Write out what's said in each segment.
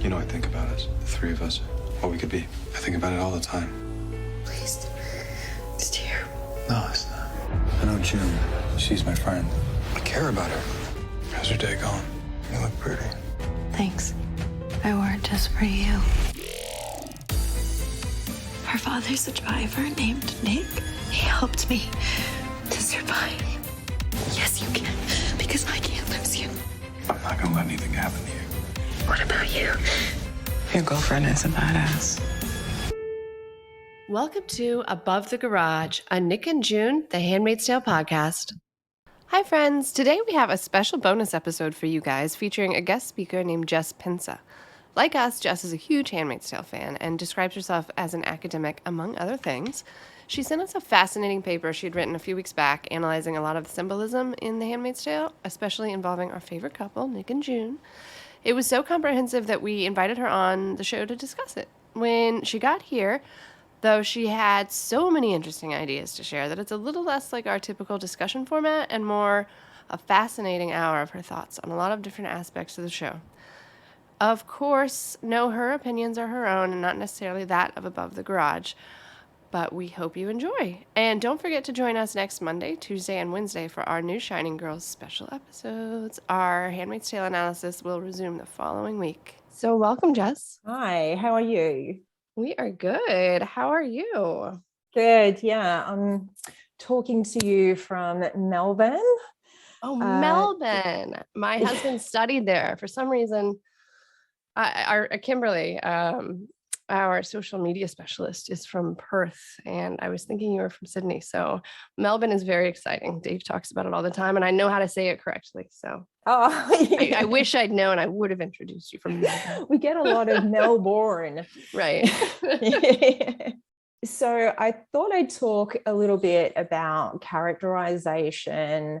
You know, I think about us, the three of us, what we could be. I think about it all the time. Please. It's terrible. No, it's not. I know June. She's my friend. I care about her. How's your day going? You look pretty. Thanks. I wore it just for you. Our father's a driver named Nick. He helped me to survive. Yes, you can, because I can't lose you. I'm not gonna let anything happen to you. What about you? Your girlfriend is a badass. Welcome to Above the Garage, a Nick and June, the Handmaid's Tale podcast. Hi, friends. Today we have a special bonus episode for you guys featuring a guest speaker named Jess Pensa. Like us, Jess is a huge Handmaid's Tale fan and describes herself as an academic, among other things. She sent us a fascinating paper she had written a few weeks back analyzing a lot of the symbolism in The Handmaid's Tale, especially involving our favorite couple, Nick and June. It was so comprehensive that we invited her on the show to discuss it. When she got here, though, she had so many interesting ideas to share that it's a little less like our typical discussion format and more a fascinating hour of her thoughts on a lot of different aspects of the show. Of course, no, her opinions are her own and not necessarily that of Above the Garage, but we hope you enjoy. And don't forget to join us next Monday, Tuesday, and Wednesday for our new Shining Girls special episodes. Our Handmaid's Tale analysis will resume the following week. So welcome, Jess. Hi, how are you? We are good. How are you? Good, yeah. I'm talking to you from Melbourne. Oh, Melbourne. My husband studied there. For some reason, our Kimberly, our social media specialist, is from Perth, and I was thinking you were from Sydney. So Melbourne is very exciting. Dave talks about it all the time, and I know how to say it correctly. So yeah. I wish I'd known. I would have introduced you from Melbourne. We get a lot of Melbourne. Right. Yeah. So I thought I'd talk a little bit about characterization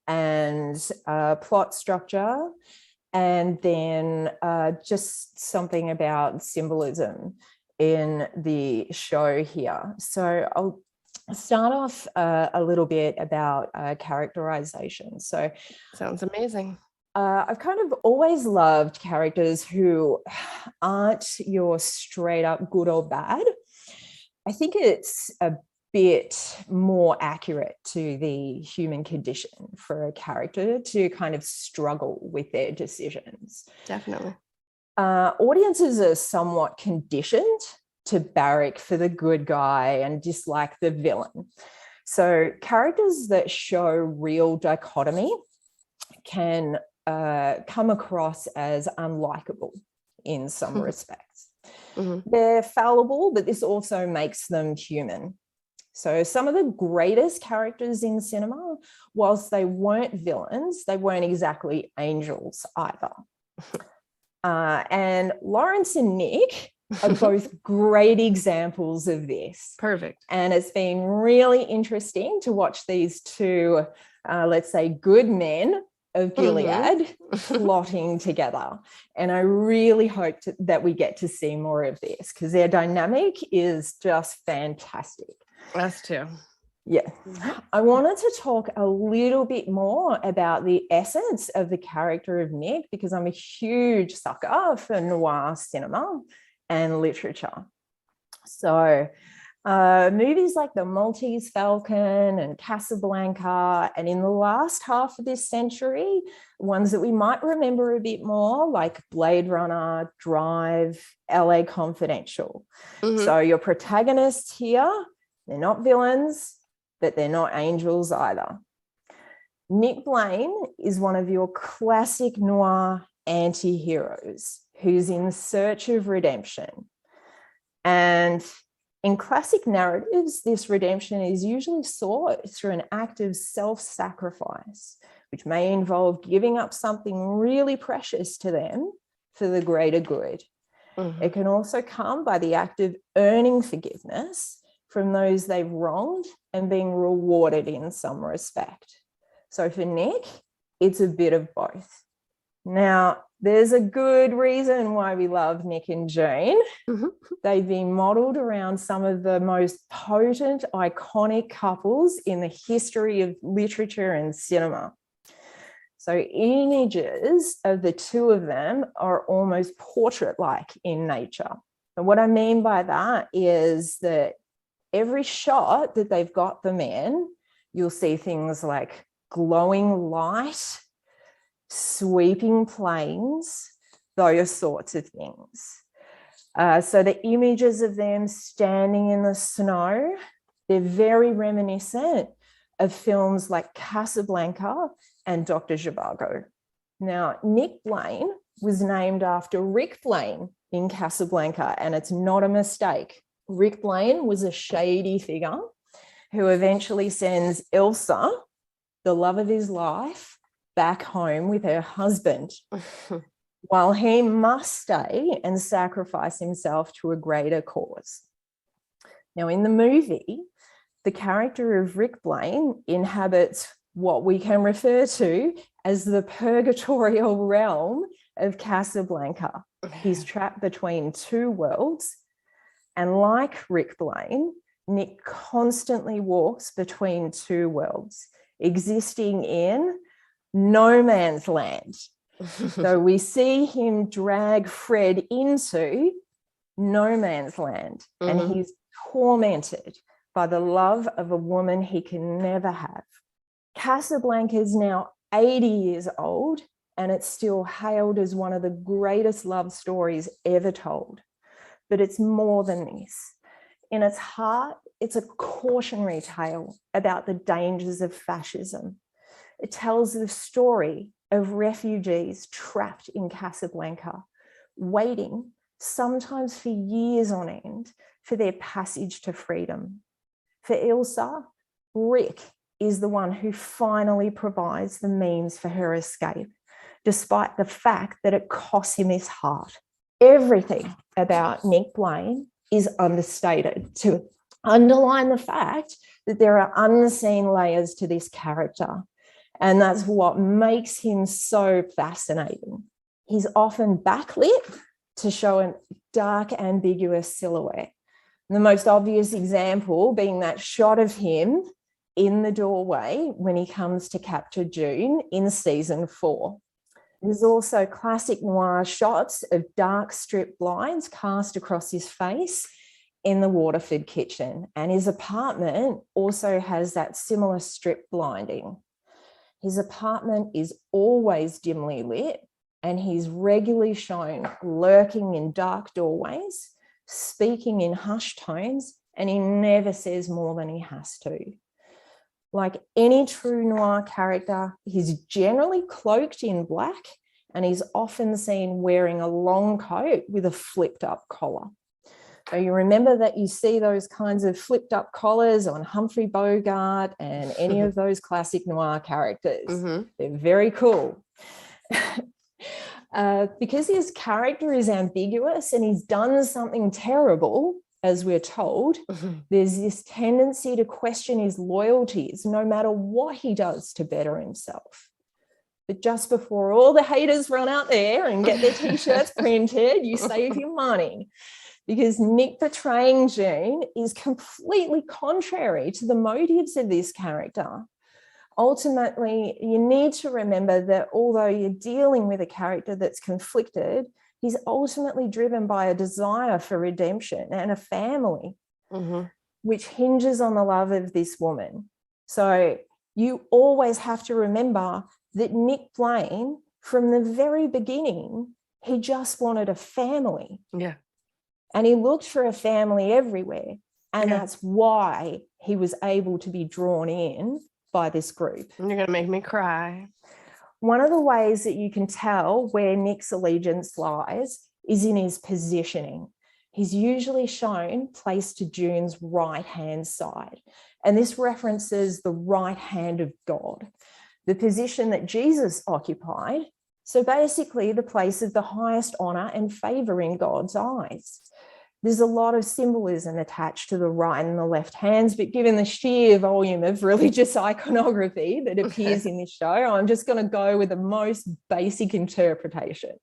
and plot structure, and then just something about symbolism in the show here. So I'll start off a little bit about characterization. So Sounds amazing. I've kind of always loved characters who aren't your straight up good or bad. I think it's a bit more accurate to the human condition for a character to kind of struggle with their decisions. Definitely. Audiences are somewhat conditioned to barrack for the good guy and dislike the villain. So characters that show real dichotomy can come across as unlikable in some respects. Mm-hmm. They're fallible, but this also makes them human. So some of the greatest characters in cinema, whilst they weren't villains, they weren't exactly angels either. And Lawrence and Nick are both great examples of this. Perfect. And it's been really interesting to watch these two, let's say, good men of Gilead plotting together. And I really hope that we get to see more of this because their dynamic is just fantastic. Us too. Yeah. I wanted to talk a little bit more about the essence of the character of Nick because I'm a huge sucker for noir cinema and literature. So movies like The Maltese Falcon and Casablanca, and in the last half of this century, ones that we might remember a bit more, like Blade Runner, Drive, LA Confidential. So your protagonists here, they're not villains, but they're not angels either. Nick Blaine is one of your classic noir anti-heroes who's in search of redemption. And in classic narratives, this redemption is usually sought through an act of self-sacrifice, which may involve giving up something really precious to them for the greater good. It can also come by the act of earning forgiveness from those they've wronged and being rewarded in some respect. So for Nick, it's a bit of both. Now, there's a good reason why we love Nick and June. They've been modeled around some of the most potent, iconic couples in the history of literature and cinema. So images of the two of them are almost portrait-like in nature. And what I mean by that is that every shot that they've got them in, you'll see things like glowing light, sweeping plains, those sorts of things. So the images of them standing in the snow, they're very reminiscent of films like Casablanca and Dr. Zhivago. Now, Nick Blaine was named after Rick Blaine in Casablanca, and it's not a mistake. Rick Blaine was a shady figure who eventually sends Elsa, the love of his life, back home with her husband, while he must stay and sacrifice himself to a greater cause. Now, in the movie, the character of Rick Blaine inhabits what we can refer to as the purgatorial realm of Casablanca. He's trapped between two worlds, and like Rick Blaine, Nick constantly walks between two worlds, existing in no man's land. So we see him drag Fred into no man's land, and he's tormented by the love of a woman he can never have. Casablanca is now 80 years old, and it's still hailed as one of the greatest love stories ever told. But it's more than this. In its heart, it's a cautionary tale about the dangers of fascism. It tells the story of refugees trapped in Casablanca, waiting, sometimes for years on end, for their passage to freedom. For Ilsa, Rick is the one who finally provides the means for her escape, despite the fact that it costs him his heart. Everything about Nick Blaine is understated to underline the fact that there are unseen layers to this character. And that's what makes him so fascinating. He's often backlit to show a dark, ambiguous silhouette. The most obvious example being that shot of him in the doorway when he comes to capture June in season 4. There's also classic noir shots of dark strip blinds cast across his face in the Waterford kitchen, and his apartment also has that similar strip blinding. His apartment is always dimly lit, and he's regularly shown lurking in dark doorways, speaking in hushed tones, and he never says more than he has to. Like any true noir character, he's generally cloaked in black, and he's often seen wearing a long coat with a flipped up collar. So you remember that you see those kinds of flipped up collars on Humphrey Bogart and any of those classic noir characters. They're very cool. Because his character is ambiguous and he's done something terrible, as we're told, there's this tendency to question his loyalties no matter what he does to better himself. But just before all the haters run out there and get their t-shirts printed, you save your money, because Nick portraying June is completely contrary to the motives of this character. Ultimately, you need to remember that although you're dealing with a character that's conflicted, he's ultimately driven by a desire for redemption and a family, which hinges on the love of this woman. So you always have to remember that Nick Blaine, from the very beginning, he just wanted a family. Yeah. And he looked for a family everywhere. And that's why he was able to be drawn in by this group. You're going to make me cry. One of the ways that you can tell where Nick's allegiance lies is in his positioning. He's usually shown placed to June's right-hand side. And this references the right hand of God, the position that Jesus occupied. So basically the place of the highest honor and favor in God's eyes. There's a lot of symbolism attached to the right and the left hands, but given the sheer volume of religious iconography that appears in this show, I'm just going to go with the most basic interpretation.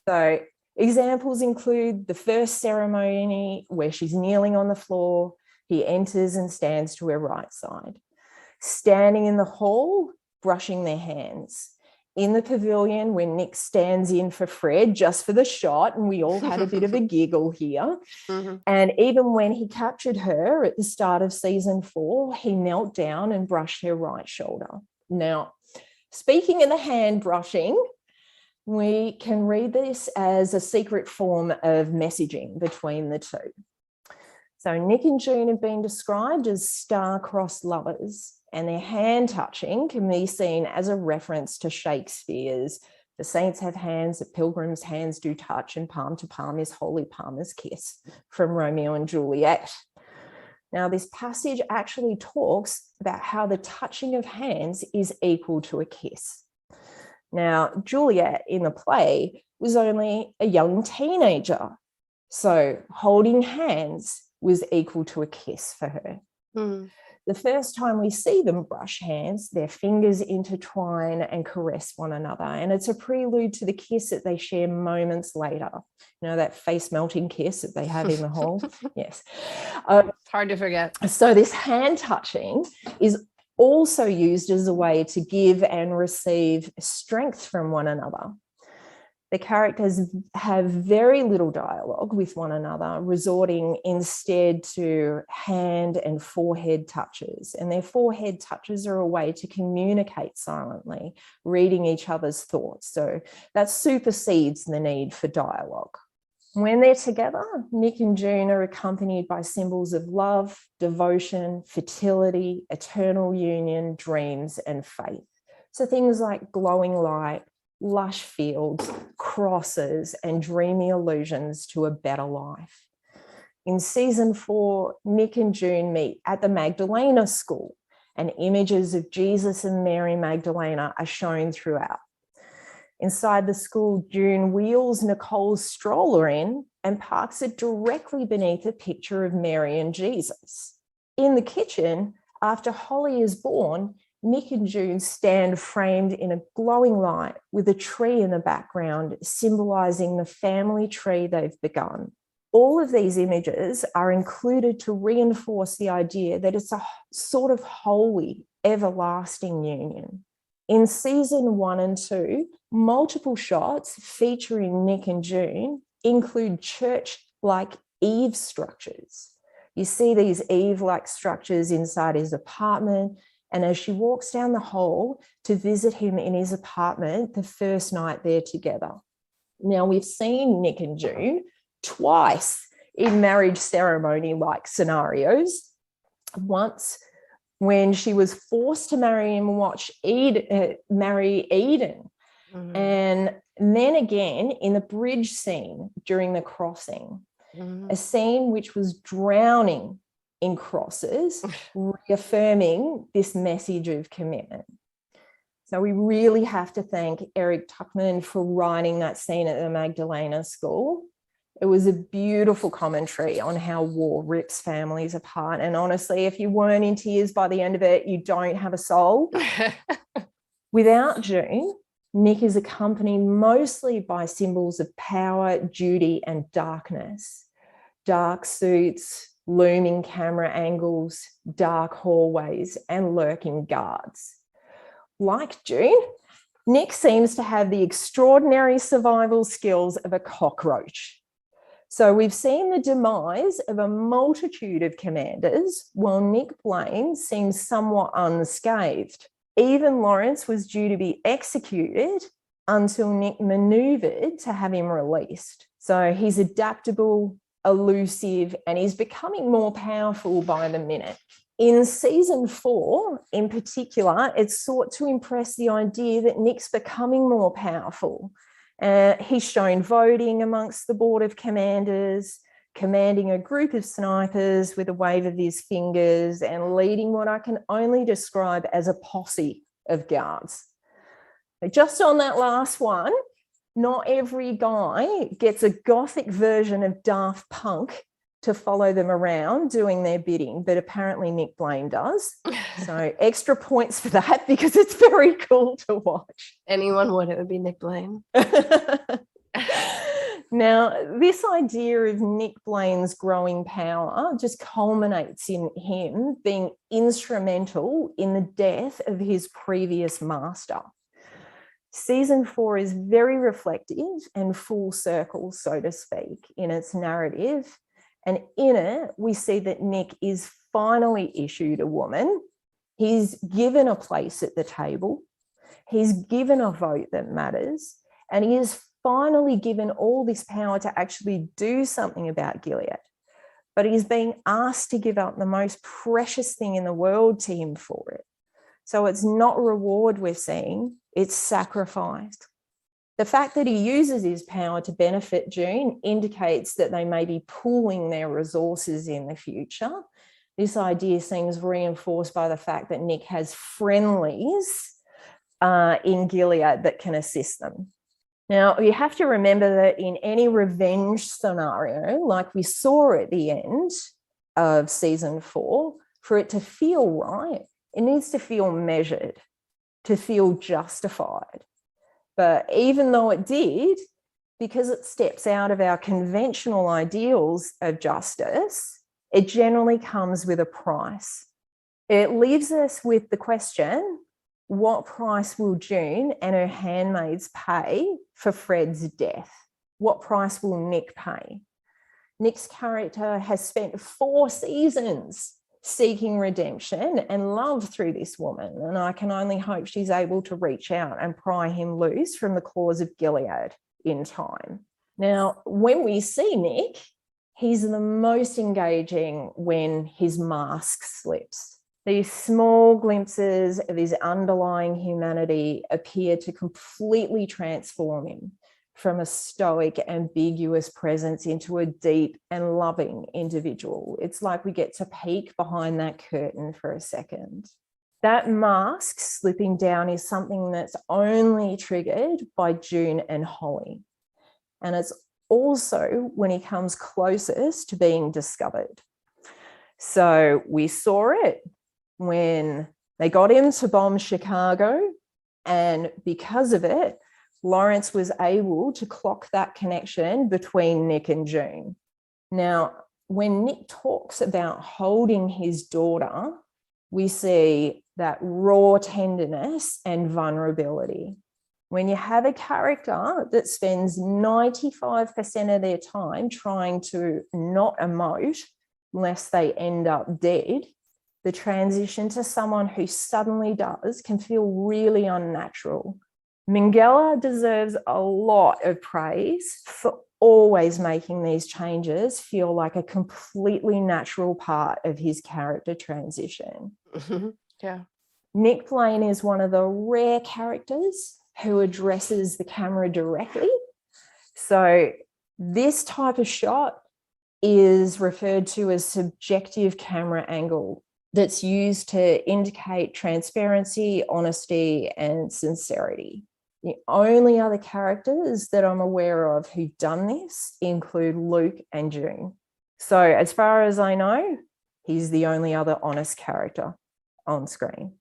So examples include the first ceremony where she's kneeling on the floor. He enters and stands to her right side. Standing in the hall, brushing their hands. in the pavilion when Nick stands in for Fred just for the shot, and we all had a bit of a giggle here. Mm-hmm. And even when he captured her at the start of season 4, he knelt down and brushed her right shoulder. Now, speaking of the hand brushing, we can read this as a secret form of messaging between the two. So Nick and June have been described as star-crossed lovers, and their hand touching can be seen as a reference to Shakespeare's "The saints have hands that pilgrims' hands do touch, and palm to palm is holy palmer's kiss" from Romeo and Juliet. Now, this passage actually talks about how the touching of hands is equal to a kiss. Now, Juliet in the play was only a young teenager, so holding hands was equal to a kiss for her. Mm. The first time we see them brush hands, their fingers intertwine and caress one another. And it's a prelude to the kiss that they share moments later. You know, that face melting kiss that they have in the hall? Yes. It's hard to forget. So this hand touching is also used as a way to give and receive strength from one another. The characters have very little dialogue with one another, resorting instead to hand and forehead touches. And their forehead touches are a way to communicate silently, reading each other's thoughts. So that supersedes the need for dialogue. When they're together, Nick and June are accompanied by symbols of love, devotion, fertility, eternal union, dreams, and faith. So things like glowing light, lush fields, crosses, and dreamy allusions to a better life. In season 4, Nick and June meet at the Magdalena school, and images of Jesus and Mary Magdalena are shown throughout. Inside the school, June wheels Nicole's stroller in and parks it directly beneath a picture of Mary and Jesus. In the kitchen, after Holly is born, Nick and June stand framed in a glowing light with a tree in the background, symbolising the family tree they've begun. All of these images are included to reinforce the idea that it's a sort of holy, everlasting union. In season 1 and 2, multiple shots featuring Nick and June include church-like eave structures. You see these eave-like structures inside his apartment, and as she walks down the hall to visit him in his apartment the first night they're together. Now, we've seen Nick and June twice in marriage ceremony-like scenarios. Once when she was forced to marry him and marry Eden. Mm-hmm. And then again in the bridge scene during the crossing, a scene which was drowning in crosses, reaffirming this message of commitment. So we really have to thank Eric Tuchman for writing that scene at the Magdalena School. It was a beautiful commentary on how war rips families apart. And honestly, if you weren't in tears by the end of it, you don't have a soul. Without June, Nick is accompanied mostly by symbols of power, duty, and darkness. Dark suits, looming camera angles, dark hallways, and lurking guards. Like June, Nick seems to have the extraordinary survival skills of a cockroach. So we've seen the demise of a multitude of commanders, while Nick Blaine seems somewhat unscathed. Even Lawrence was due to be executed until Nick manoeuvred to have him released. So he's adaptable, elusive, and he's becoming more powerful by the minute. In season 4, in particular, it's sought to impress the idea that Nick's becoming more powerful. He's shown voting amongst the board of commanders, commanding a group of snipers with a wave of his fingers, and leading what I can only describe as a posse of guards. But just on that last one, not every guy gets a gothic version of Daft Punk to follow them around doing their bidding, but apparently Nick Blaine does. So extra points for that because it's very cool to watch. Anyone would, it would be Nick Blaine. Now, this idea of Nick Blaine's growing power just culminates in him being instrumental in the death of his previous master. Season 4 is very reflective and full circle, so to speak, in its narrative. And in it, we see that Nick is finally issued a woman. He's given a place at the table. He's given a vote that matters. And he is finally given all this power to actually do something about Gilead. But he's being asked to give up the most precious thing in the world to him for it. So it's not reward we're seeing, it's sacrifice. The fact that he uses his power to benefit June indicates that they may be pooling their resources in the future. This idea seems reinforced by the fact that Nick has friendlies in Gilead that can assist them. Now, you have to remember that in any revenge scenario, like we saw at the end of season 4, for it to feel right, it needs to feel measured, to feel justified. But even though it did, because it steps out of our conventional ideals of justice, it generally comes with a price. It leaves us with the question, what price will June and her handmaids pay for Fred's death? What price will Nick pay? Nick's character has spent 4 seasons seeking redemption and love through this woman, and I can only hope she's able to reach out and pry him loose from the claws of Gilead in time. Now, when we see Nick, he's the most engaging when his mask slips. These small glimpses of his underlying humanity appear to completely transform him from a stoic, ambiguous presence into a deep and loving individual. It's like we get to peek behind that curtain for a second. That mask slipping down is something that's only triggered by June and Holly. And it's also when he comes closest to being discovered. So we saw it when they got him to bomb Chicago, and because of it, Lawrence was able to clock that connection between Nick and June. Now, when Nick talks about holding his daughter, we see that raw tenderness and vulnerability. When you have a character that spends 95% of their time trying to not emote lest they end up dead, the transition to someone who suddenly does can feel really unnatural. Minghella deserves a lot of praise for always making these changes feel like a completely natural part of his character transition. Yeah. Nick Blaine is one of the rare characters who addresses the camera directly. So this type of shot is referred to as subjective camera angle, that's used to indicate transparency, honesty, and sincerity. The only other characters that I'm aware of who've done this include Luke and June. So as far as I know, he's the only other honest character on screen.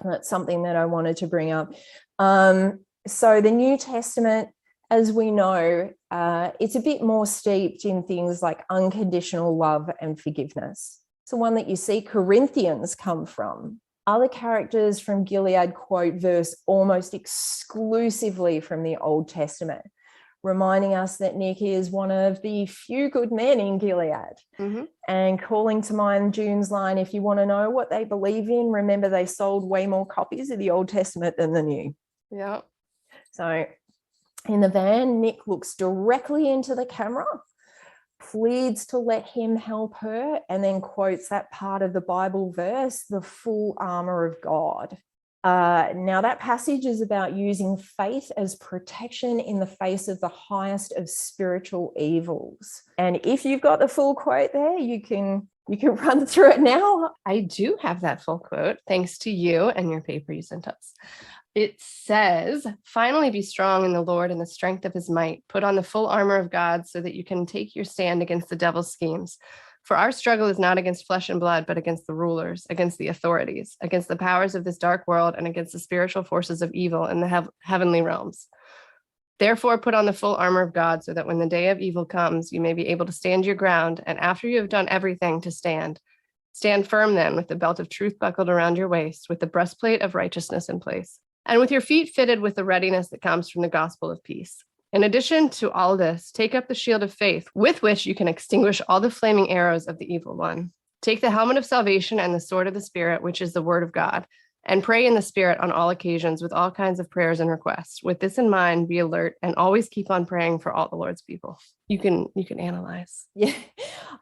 That's something that I wanted to bring up. So the New Testament, as we know, it's a bit more steeped in things like unconditional love and forgiveness. It's the one that you see Corinthians come from. Other characters from Gilead quote verse almost exclusively from the Old Testament, reminding us that Nick is one of the few good men in Gilead. Mm-hmm. And calling to mind June's line, if you want to know what they believe in, remember they sold way more copies of the Old Testament than the New. Yeah. So in the van, Nick looks directly into the camera, pleads to let him help her, and then quotes that part of the Bible verse, the full armor of God. Now, that passage is about using faith as protection in the face of the highest of spiritual evils. And if you've got the full quote there, you can run through it now. I do have that full quote, thanks to you and your paper you sent us. It says, finally be strong in the Lord and the strength of his might. Put on the full armor of God so that you can take your stand against the devil's schemes. For our struggle is not against flesh and blood, but against the rulers, against the authorities, against the powers of this dark world, and against the spiritual forces of evil in the heavenly realms. Therefore, put on the full armor of God so that when the day of evil comes, you may be able to stand your ground, and after you have done everything, to stand. Stand firm then, with the belt of truth buckled around your waist, with the breastplate of righteousness in place, and with your feet fitted with the readiness that comes from the gospel of peace. In addition to all this, take up the shield of faith, with which you can extinguish all the flaming arrows of the evil one. Take the helmet of salvation and the sword of the Spirit, which is the word of God, and pray in the Spirit on all occasions with all kinds of prayers and requests. With this in mind, be alert and always keep on praying for all the Lord's people. You can analyze. Yeah.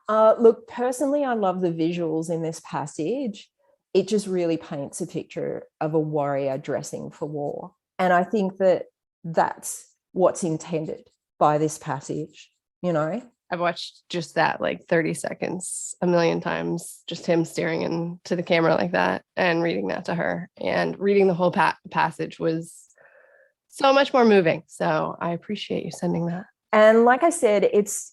Look, personally, I love the visuals in this passage. It just really paints a picture of a warrior dressing for war. And I think that that's what's intended by this passage, you know? I've watched just that like 30 seconds a million times, just him staring into the camera like that and reading that to her. And reading the whole passage was so much more moving. So I appreciate you sending that. And like I said, it's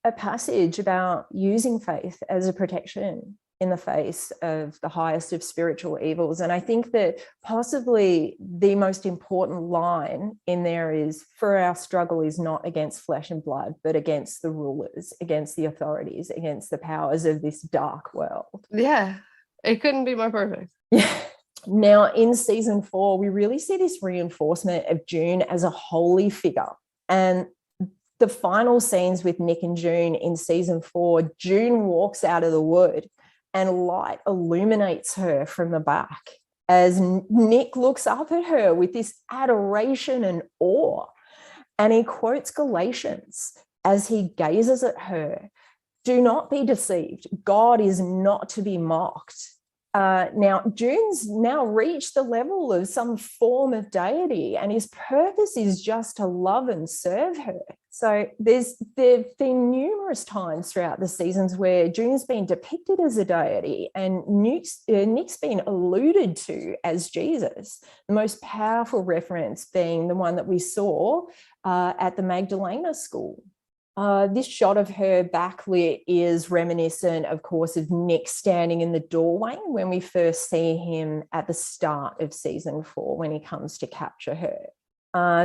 a passage about using faith as a protection in the face of the highest of spiritual evils. And I think that possibly the most important line in there is, for our struggle is not against flesh and blood, but against the rulers, against the authorities, against the powers of this dark world. Yeah, it couldn't be more perfect. Yeah. Now, in season 4, we really see this reinforcement of June as a holy figure. And the final scenes with Nick and June in season 4, June walks out of the wood and light illuminates her from the back as Nick looks up at her with this adoration and awe. And he quotes Galatians as he gazes at her. Do not be deceived. God is not to be mocked. Now, June's now reached the level of some form of deity, and his purpose is just to love and serve her. So there've been numerous times throughout the seasons where June's been depicted as a deity and Nick's been alluded to as Jesus, the most powerful reference being the one that we saw at the Magdalena school. This shot of her backlit is reminiscent, of course, of Nick standing in the doorway when we first see him at the start of season 4 when he comes to capture her.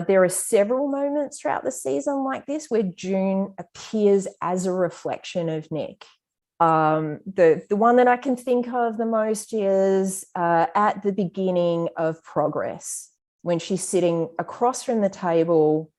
There are several moments throughout the season like this where June appears as a reflection of Nick. The one that I can think of the most is at the beginning of Progress, when she's sitting across from the table.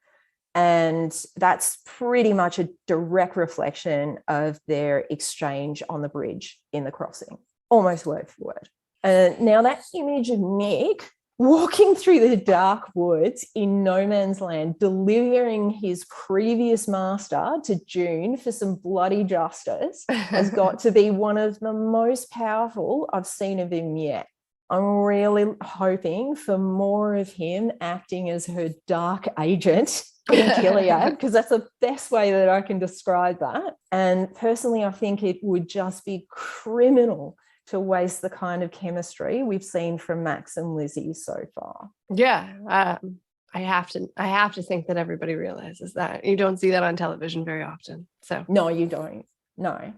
And that's pretty much a direct reflection of their exchange on the bridge in the crossing, almost word for word. Now that image of Nick walking through the dark woods in no man's land, delivering his previous master to June for some bloody justice, has got to be one of the most powerful I've seen of him yet. I'm really hoping for more of him acting as her dark agent in Gilead, because that's the best way that I can describe that. And personally, I think it would just be criminal to waste the kind of chemistry we've seen from Max and Lizzie so far. Yeah, I have to think that everybody realizes that. You don't see that on television very often. So no, you don't. No.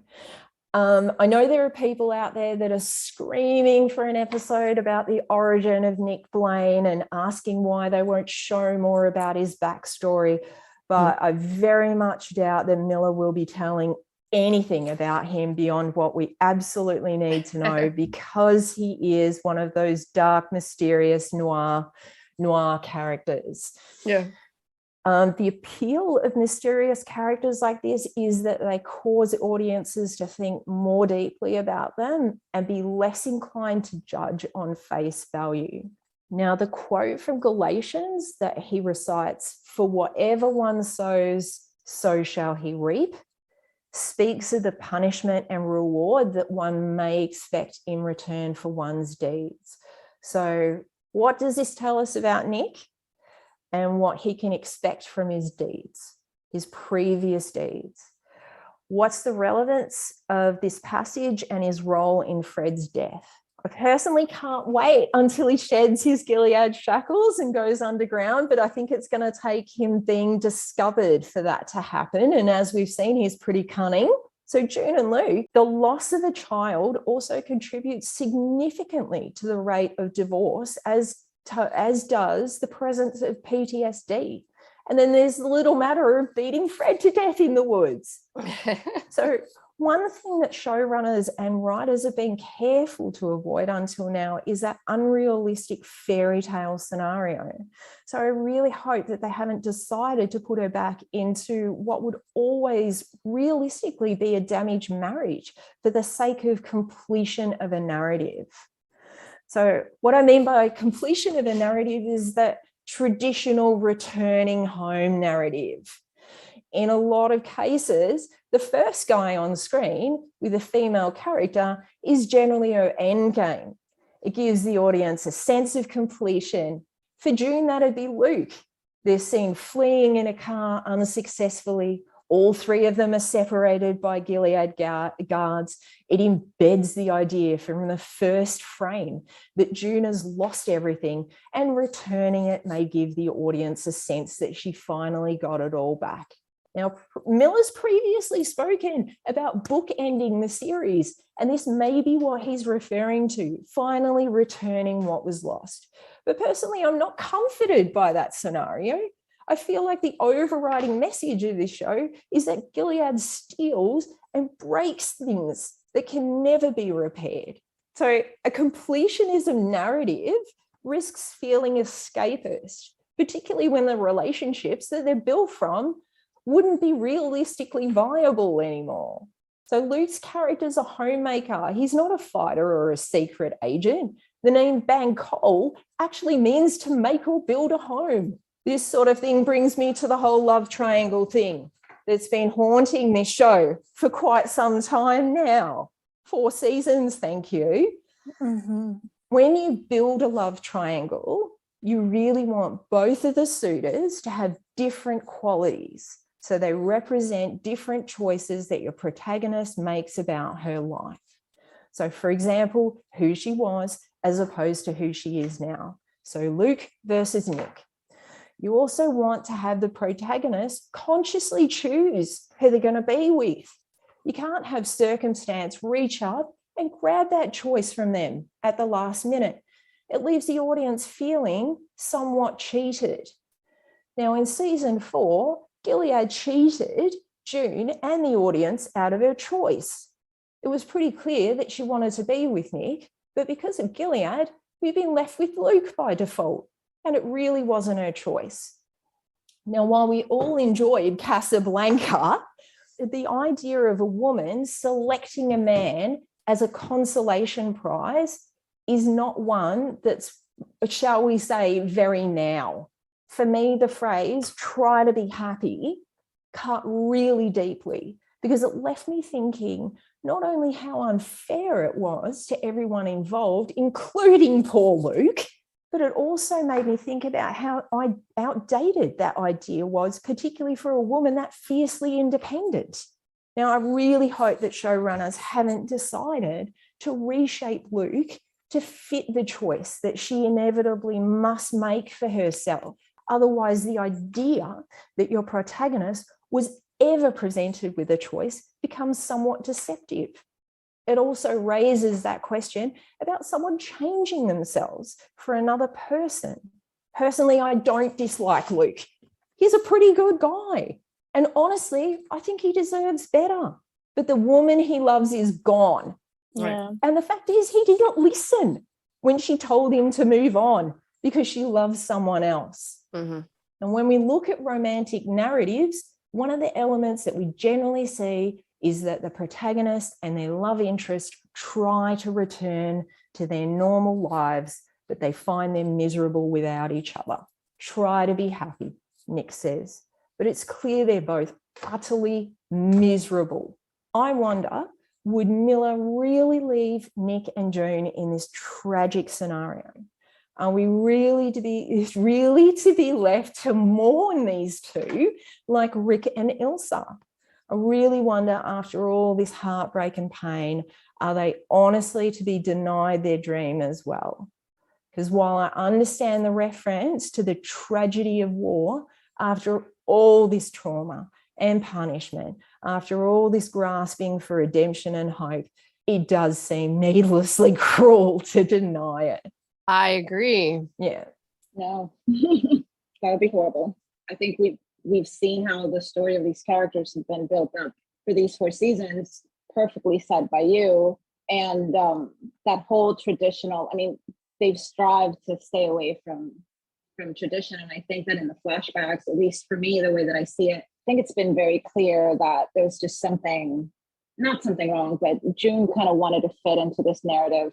I know there are people out there that are screaming for an episode about the origin of Nick Blaine and asking why they won't show more about his backstory, but I very much doubt that Miller will be telling anything about him beyond what we absolutely need to know, because he is one of those dark, mysterious noir characters. Yeah. The appeal of mysterious characters like this is that they cause audiences to think more deeply about them and be less inclined to judge on face value. Now, the quote from Galatians that he recites, "For whatever one sows, so shall he reap," speaks of the punishment and reward that one may expect in return for one's deeds. So what does this tell us about Nick and what he can expect from his deeds, his previous deeds? What's the relevance of this passage and his role in Fred's death? I personally can't wait until he sheds his Gilead shackles and goes underground, but I think it's going to take him being discovered for that to happen. And as we've seen, he's pretty cunning. So June and Lou, the loss of a child also contributes significantly to the rate of divorce, as does the presence of PTSD. And then there's the little matter of beating Fred to death in the woods. So One thing that showrunners and writers have been careful to avoid until now is that unrealistic fairy tale scenario. So I really hope that they haven't decided to put her back into what would always realistically be a damaged marriage for the sake of completion of a narrative. So what I mean by completion of a narrative is that traditional returning home narrative. In a lot of cases, the first guy on screen with a female character is generally her end game. It gives the audience a sense of completion. For June, that'd be Luke. They're seen fleeing in a car unsuccessfully. All three of them are separated by Gilead guards. It embeds the idea from the first frame that June has lost everything, and returning it may give the audience a sense that she finally got it all back. Now, Miller's previously spoken about bookending the series, and this may be what he's referring to, finally returning what was lost. But personally, I'm not comforted by that scenario. I feel like the overriding message of this show is that Gilead steals and breaks things that can never be repaired. So a completionism narrative risks feeling escapist, particularly when the relationships that they're built from wouldn't be realistically viable anymore. So Luke's character is a homemaker. He's not a fighter or a secret agent. The name Bang Cole actually means to make or build a home. This sort of thing brings me to the whole love triangle thing that's been haunting this show for quite some time now. 4 seasons, thank you. Mm-hmm. When you build a love triangle, you really want both of the suitors to have different qualities. So they represent different choices that your protagonist makes about her life. So for example, who she was as opposed to who she is now. So Luke versus Nick. You also want to have the protagonist consciously choose who they're going to be with. You can't have circumstance reach up and grab that choice from them at the last minute. It leaves the audience feeling somewhat cheated. Now in season 4, Gilead cheated June and the audience out of her choice. It was pretty clear that she wanted to be with Nick, but because of Gilead, we've been left with Luke by default, and it really wasn't her choice. Now, while we all enjoyed Casablanca, the idea of a woman selecting a man as a consolation prize is not one that's, shall we say, very now. For me, the phrase "try to be happy" cut really deeply because it left me thinking not only how unfair it was to everyone involved, including poor Luke, but it also made me think about how outdated that idea was, particularly for a woman that fiercely independent. Now, I really hope that showrunners haven't decided to reshape Luke to fit the choice that she inevitably must make for herself. Otherwise, the idea that your protagonist was ever presented with a choice becomes somewhat deceptive. It also raises that question about someone changing themselves for another person. Personally, I don't dislike Luke. He's a pretty good guy. And honestly, I think he deserves better. But the woman he loves is gone. Yeah. And the fact is, he did not listen when she told him to move on because she loves someone else. Mm-hmm. And when we look at romantic narratives, one of the elements that we generally see is that the protagonist and their love interest try to return to their normal lives, but they find them miserable without each other. Try to be happy, Nick says. But it's clear they're both utterly miserable. I wonder, would Miller really leave Nick and June in this tragic scenario? Are we really to be left to mourn these two like Rick and Ilsa? I really wonder, after all this heartbreak and pain, are they honestly to be denied their dream as well? Because while I understand the reference to the tragedy of war, after all this trauma and punishment, after all this grasping for redemption and hope, it does seem needlessly cruel to deny it. I agree. Yeah. No, that would be horrible. I think we've seen how the story of these characters have been built up for these 4 seasons perfectly said by you. And that whole traditional, I mean, they've strived to stay away from tradition. And I think that in the flashbacks, at least for me, the way that I see it, I think it's been very clear that there's just something, not something wrong, but June kind of wanted to fit into this narrative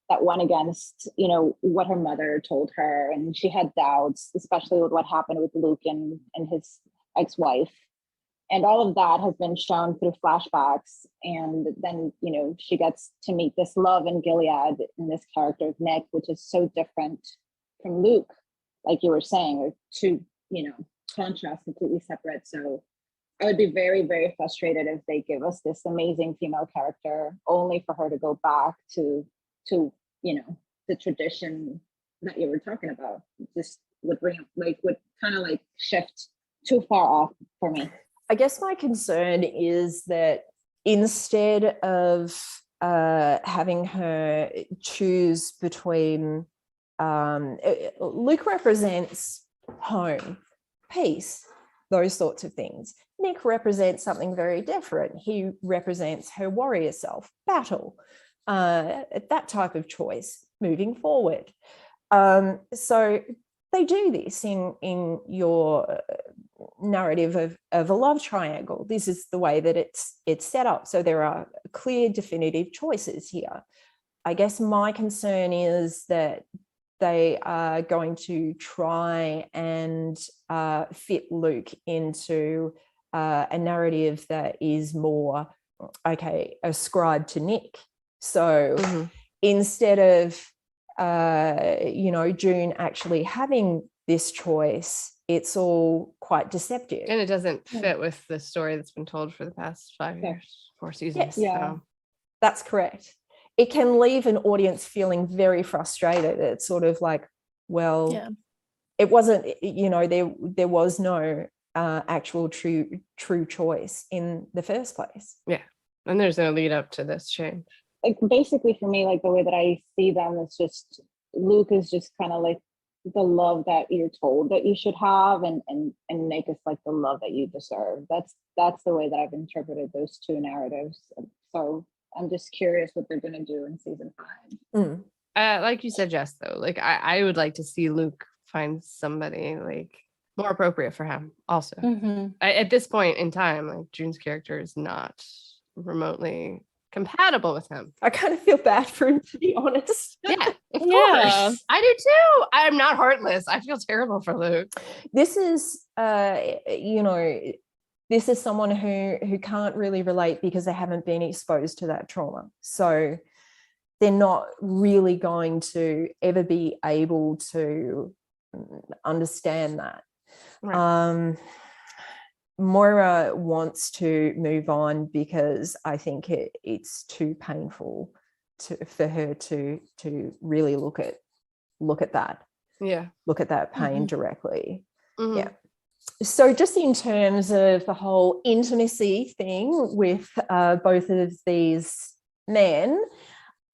that went against, you know, what her mother told her. And she had doubts, especially with what happened with Luke and his ex-wife. And all of that has been shown through flashbacks. And then, you know, she gets to meet this love in Gilead in this character of Nick, which is so different from Luke, like you were saying, or two, you know, contrasts completely separate. So I would be very, very frustrated if they give us this amazing female character only for her to go back to you know, the tradition that you were talking about. Just would kind of like shift too far off for me. I guess my concern is that instead of having her choose between, Luke represents home, peace, those sorts of things. Nick represents something very different. He represents her warrior self, battle, that type of choice moving forward. So they do this in your narrative of a love triangle. This is the way that it's set up. So there are clear, definitive choices here. I guess my concern is that they are going to try and fit Luke into a narrative that is more, ascribed to Nick. So instead of, June actually having this choice, it's all quite deceptive. And it doesn't fit with the story that's been told for the past 5 years, 4 seasons. Yes. Yeah. So. That's correct. It can leave an audience feeling very frustrated. It's sort of like, well, it wasn't, there was no actual true choice in the first place. Yeah. And there's no lead up to this change. Like basically for me, like the way that I see them is just Luke is just kind of like the love that you're told that you should have, and Nick is like the love that you deserve. That's the way that I've interpreted those two narratives. So I'm just curious what they're gonna do in season 5. Like you said, Jess, though, like I would like to see Luke find somebody like more appropriate for him also. At this point in time, like June's character is not remotely compatible with him. I kind of feel bad for him, to be honest. Yeah, of course. I do too. I'm not heartless. I feel terrible for Luke. This is, this is someone who can't really relate because they haven't been exposed to that trauma. So they're not really going to ever be able to understand that. Right. Moira wants to move on because I think it's too painful for her to really look at that. Yeah. Look at that pain directly. Yeah. So just in terms of the whole intimacy thing with both of these men,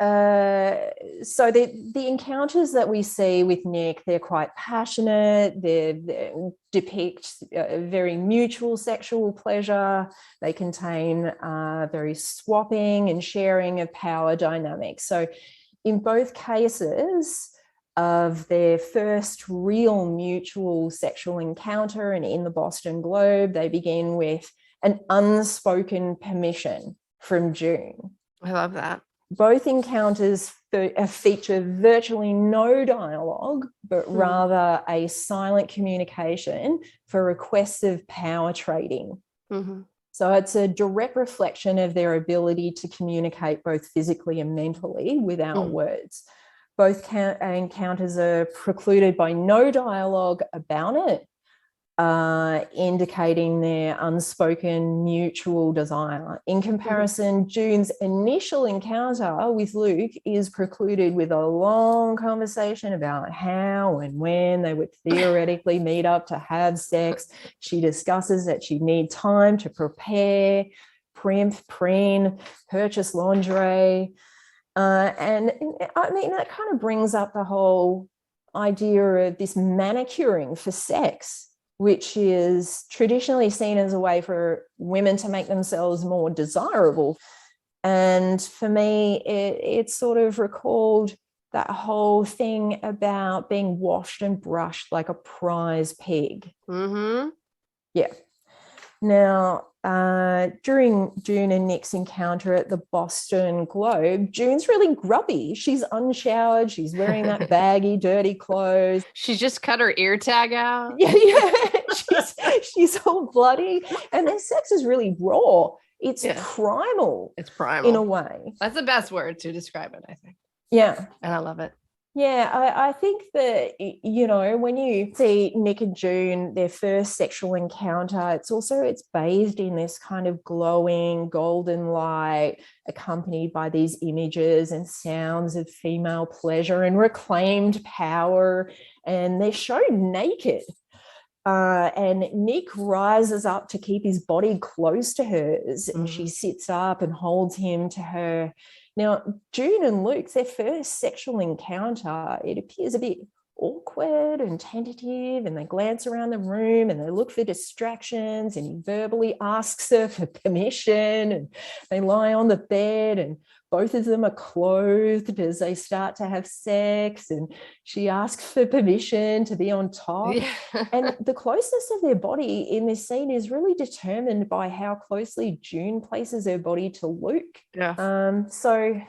so the encounters that we see with Nick, they're quite passionate. They depict very mutual sexual pleasure. They contain very swapping and sharing of power dynamics. So in both cases of their first real mutual sexual encounter, and in the Boston Globe, they begin with an unspoken permission from June. I love that. Both encounters feature virtually no dialogue, but rather a silent communication for requests of power trading. So it's a direct reflection of their ability to communicate both physically and mentally without words. Both encounters are precluded by no dialogue about it, indicating their unspoken mutual desire. In comparison, June's initial encounter with Luke is precluded with a long conversation about how and when they would theoretically meet up to have sex. She discusses that she'd need time to prepare, preen, purchase lingerie. And I mean, that kind of brings up the whole idea of this manicuring for sex, which is traditionally seen as a way for women to make themselves more desirable. And for me, it sort of recalled that whole thing about being washed and brushed like a prize pig. Mm-hmm. Yeah. Now, during June and Nick's encounter at the Boston Globe, June's really grubby. She's unshowered. She's wearing that baggy, dirty clothes. She just cut her ear tag out. Yeah. she's all bloody. And their sex is really raw. It's primal. It's primal. In a way. That's the best word to describe it, I think. Yeah. And I love it. Yeah, I think that, you know, when you see Nick and June, their first sexual encounter, it's bathed in this kind of glowing golden light, accompanied by these images and sounds of female pleasure and reclaimed power. And they're shown naked. And Nick rises up to keep his body close to hers, and she sits up and holds him to her. Now, June and Luke's, their first sexual encounter, it appears a bit awkward and tentative, and they glance around the room and they look for distractions, and he verbally asks her for permission, and they lie on the bed and both of them are clothed as they start to have sex, and she asks for permission to be on top. Yeah. And the closeness of their body in this scene is really determined by how closely June places her body to Luke. Yeah. So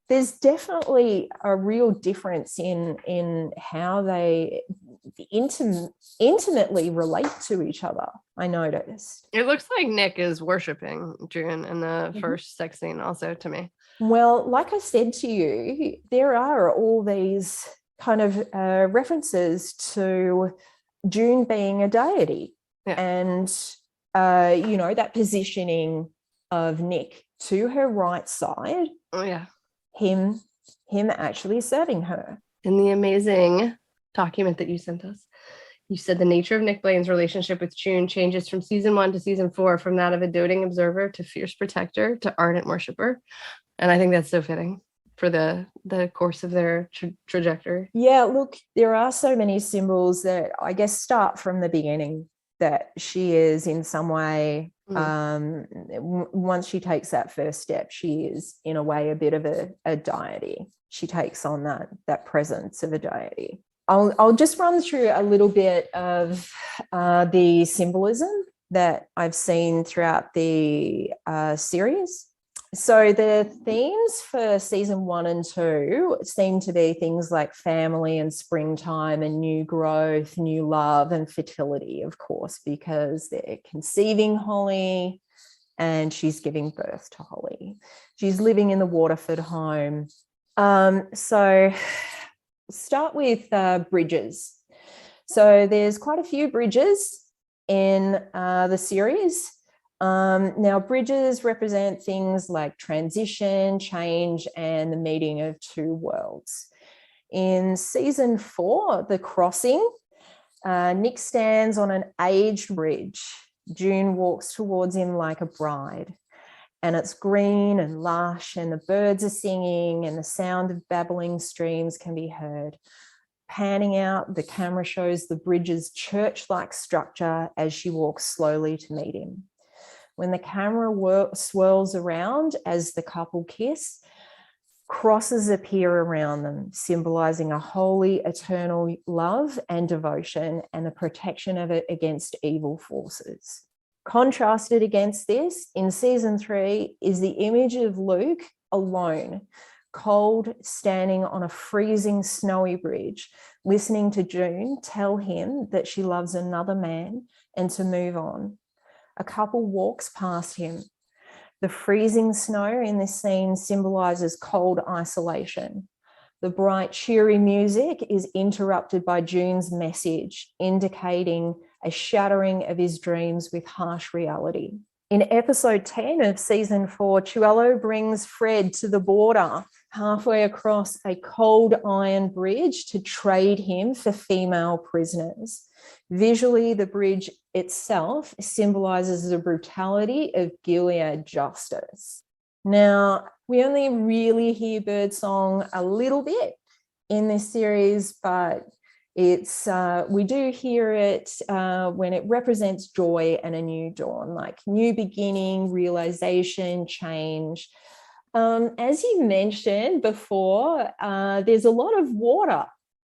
there's definitely a real difference in how they intimately relate to each other, I noticed. It looks like Nick is worshiping June in the first sex scene also to me. Well, like I said to you, there are all these kind of references to June being a deity. Yeah. And, you know, that positioning of Nick to her right side. Oh, yeah. Him actually serving her. In the amazing document that you sent us, you said the nature of Nick Blaine's relationship with June changes from season 1 to season 4, from that of a doting observer to fierce protector to ardent worshiper. And I think that's so fitting for the course of their trajectory. Yeah, look, there are so many symbols that I guess start from the beginning, that she is in some way, once she takes that first step, she is in a way a bit of a deity. She takes on that presence of a deity. I'll just run through a little bit of the symbolism that I've seen throughout the series. So the themes for season 1 and 2 seem to be things like family and springtime and new growth, new love and fertility, of course, because they're conceiving Holly and she's giving birth to Holly. She's living in the Waterford home. So start with bridges. So there's quite a few bridges in the series. Now, bridges represent things like transition, change, and the meeting of two worlds. In season 4, The Crossing, Nick stands on an aged bridge. June walks towards him like a bride, and it's green and lush, and the birds are singing, and the sound of babbling streams can be heard. Panning out, the camera shows the bridge's church-like structure as she walks slowly to meet him. When the camera swirls around as the couple kiss, crosses appear around them, symbolizing a holy, eternal love and devotion and the protection of it against evil forces. Contrasted against this, in season 3, is the image of Luke alone, cold, standing on a freezing, snowy bridge, listening to June tell him that she loves another man and to move on. A couple walks past him. The freezing snow in this scene symbolizes cold isolation. The bright, cheery music is interrupted by June's message, indicating a shattering of his dreams with harsh reality. In episode 10 of season 4, Chuello brings Fred to the border, halfway across a cold iron bridge to trade him for female prisoners. Visually, the bridge itself symbolizes the brutality of Gilead justice. Now, we only really hear birdsong a little bit in this series, but it's we do hear it when it represents joy and a new dawn, like new beginning, realization, change. As you mentioned before, there's a lot of water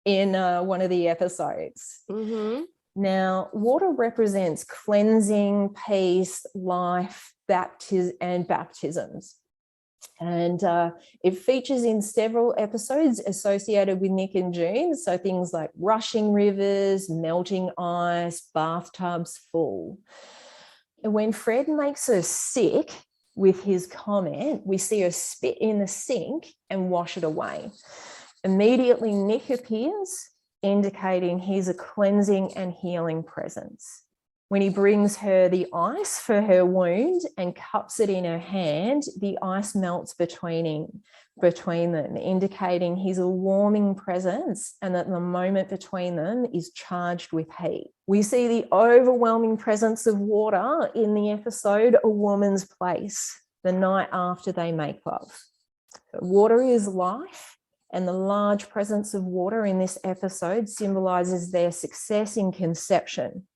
in one of the episodes. Mm-hmm. Now, water represents cleansing, peace, life, baptisms. And it features in several episodes associated with Nick and June. So things like rushing rivers, melting ice, bathtubs full. And when Fred makes her sick with his comment, we see her spit in the sink and wash it away. Immediately, Nick appears, indicating he's a cleansing and healing presence. When he brings her the ice for her wound and cups it in her hand, the ice melts between them, indicating he's a warming presence and that the moment between them is charged with heat. We see the overwhelming presence of water in the episode A Woman's Place, the night after they make love. So water is life, and the large presence of water in this episode symbolizes their success in conception.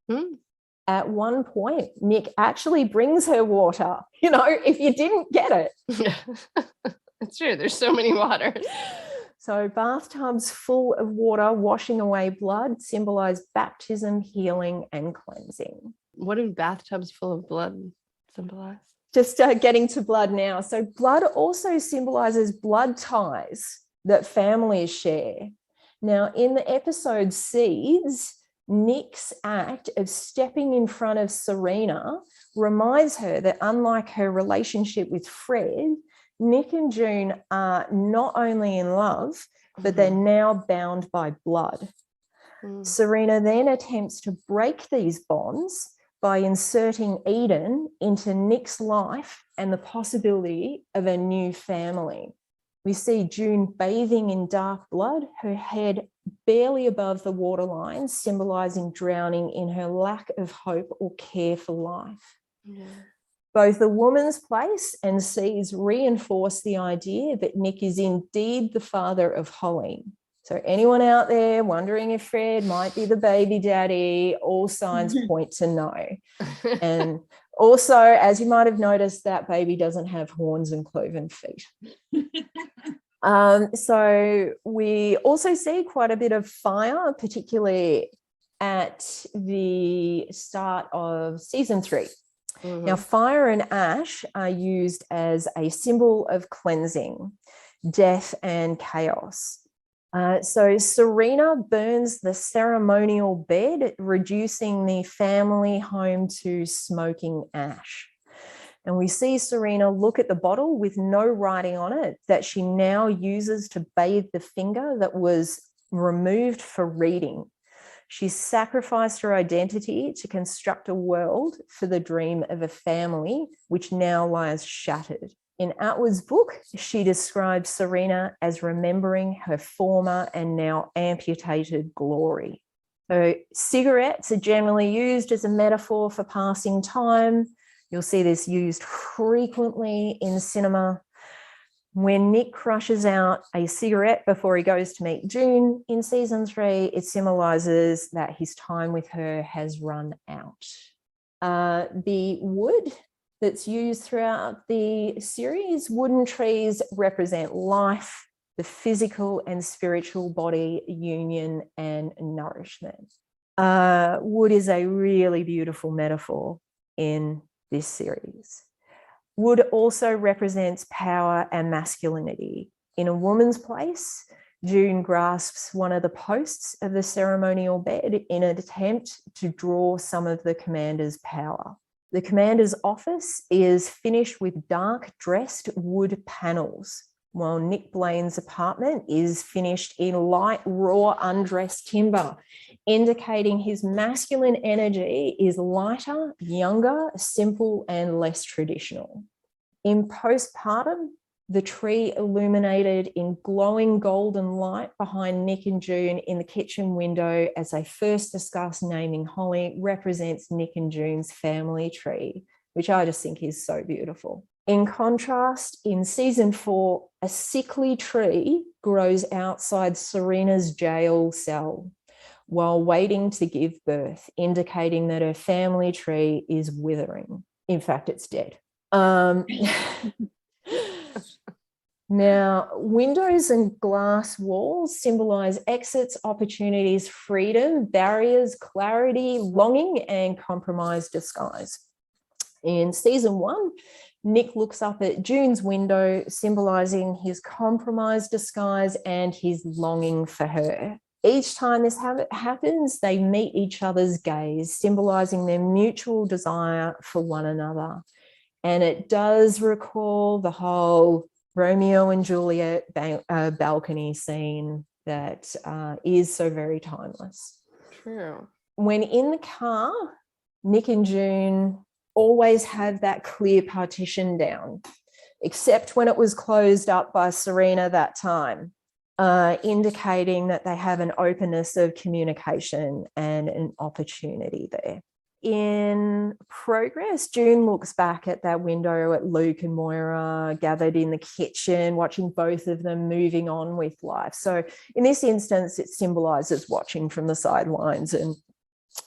At one point, Nick actually brings her water, if you didn't get it. It's true. There's so many waters. So bathtubs full of water washing away blood symbolize baptism, healing, and cleansing. What do bathtubs full of blood symbolize? Just getting to blood now. So blood also symbolizes blood ties that families share. Now, in the episode Seeds, Nick's act of stepping in front of Serena reminds her that unlike her relationship with Fred, Nick and June are not only in love, but they're now bound by blood. Serena then attempts to break these bonds by inserting Eden into Nick's life and the possibility of a new family. We see June bathing in dark blood, her head barely above the waterline, symbolizing drowning in her lack of hope or care for life. Yeah. Both The Woman's Place and Seeds reinforce the idea that Nick is indeed the father of Holly. So anyone out there wondering if Fred might be the baby daddy, all signs point to no. And also, as you might have noticed, that baby doesn't have horns and cloven feet. So we also see quite a bit of fire, particularly at the start of season 3. Now, fire and ash are used as a symbol of cleansing, death, and chaos. So Serena burns the ceremonial bed, reducing the family home to smoking ash. And we see Serena look at the bottle with no writing on it that she now uses to bathe the finger that was removed for reading. She sacrificed her identity to construct a world for the dream of a family, which now lies shattered. In Atwood's book, she describes Serena as remembering her former and now amputated glory. So cigarettes are generally used as a metaphor for passing time. You'll see this used frequently in cinema. When Nick crushes out a cigarette before he goes to meet June in season 3, it symbolizes that his time with her has run out. The wood that's used throughout the series, wooden trees represent life, the physical and spiritual body, union and nourishment. Wood is a really beautiful metaphor in this series. Wood also represents power and masculinity. In A Woman's Place, June grasps one of the posts of the ceremonial bed in an attempt to draw some of the commander's power. The commander's office is finished with dark dressed wood panels, while Nick Blaine's apartment is finished in light, raw, undressed timber, indicating his masculine energy is lighter, younger, simple, and less traditional. In Postpartum, the tree illuminated in glowing golden light behind Nick and June in the kitchen window as they first discuss naming Holly represents Nick and June's family tree, which I just think is so beautiful. In contrast, in season 4, a sickly tree grows outside Serena's jail cell while waiting to give birth, indicating that her family tree is withering. In fact, it's dead. Now, windows and glass walls symbolize exits, opportunities, freedom, barriers, clarity, longing, and compromised disguise. In season 1, Nick looks up at June's window, symbolizing his compromised disguise and his longing for her. Each time this happens, they meet each other's gaze, symbolizing their mutual desire for one another. And it does recall the whole Romeo and Juliet balcony scene that is so very timeless. True. When in the car, Nick and June always have that clear partition down, except when it was closed up by Serena that time, indicating that they have an openness of communication and an opportunity there. In progress, June looks back at that window at Luke and Moira gathered in the kitchen, watching both of them moving on with life. So in this instance, it symbolizes watching from the sidelines and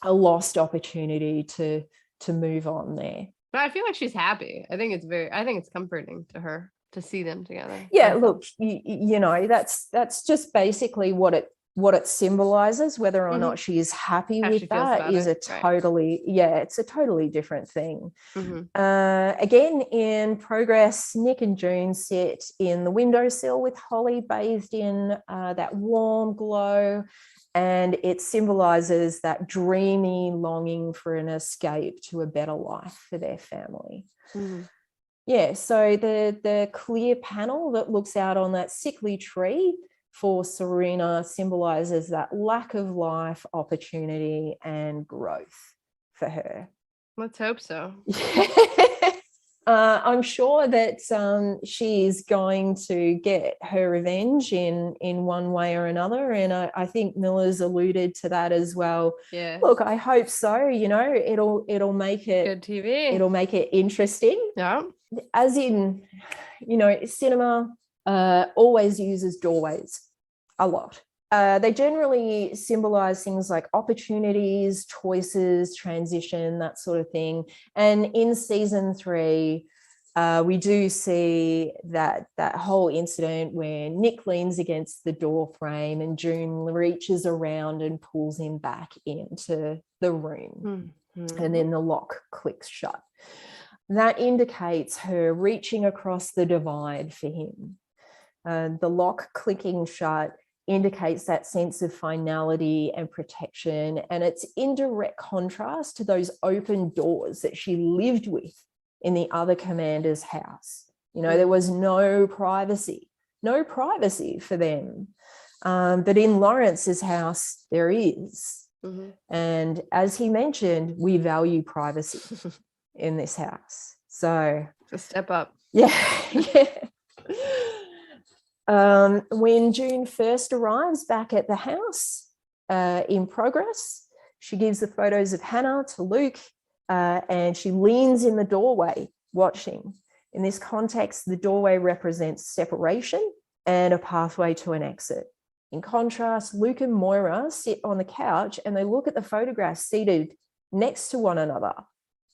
a lost opportunity to move on there. But I feel like she's happy. I think it's comforting to her to see them together. Yeah, look, you know, that's just basically what it symbolizes. Whether or not she is happy with that is it's a totally different thing. Again, in progress, Nick and June sit in the windowsill with Holly bathed in that warm glow, and it symbolizes that dreamy longing for an escape to a better life for their family. Yeah, so the clear panel that looks out on that sickly tree for Serena symbolizes that lack of life, opportunity, and growth for her. Let's hope so. I'm sure that she's going to get her revenge in one way or another, and I think Miller's alluded to that as well. Yeah. Look, I hope so. You know, it'll make it good TV. It'll make it interesting. Yeah. As in, you know, cinema always uses doorways a lot. They generally symbolize things like opportunities, choices, transition, that sort of thing. And in season 3, we do see that whole incident where Nick leans against the door frame and June reaches around and pulls him back into the room. And then the lock clicks shut. That indicates her reaching across the divide for him. The lock clicking shut indicates that sense of finality and protection, and it's in direct contrast to those open doors that she lived with in the other commander's house. You know, there was no privacy for them. But in Lawrence's house, there is. And as he mentioned, we value privacy in this house. So it's a step up. Yeah. When June first arrives back at the house in progress, she gives the photos of Hannah to Luke, and she leans in the doorway watching. In this context, the doorway represents separation and a pathway to an exit. In contrast, Luke and Moira sit on the couch and they look at the photographs seated next to one another,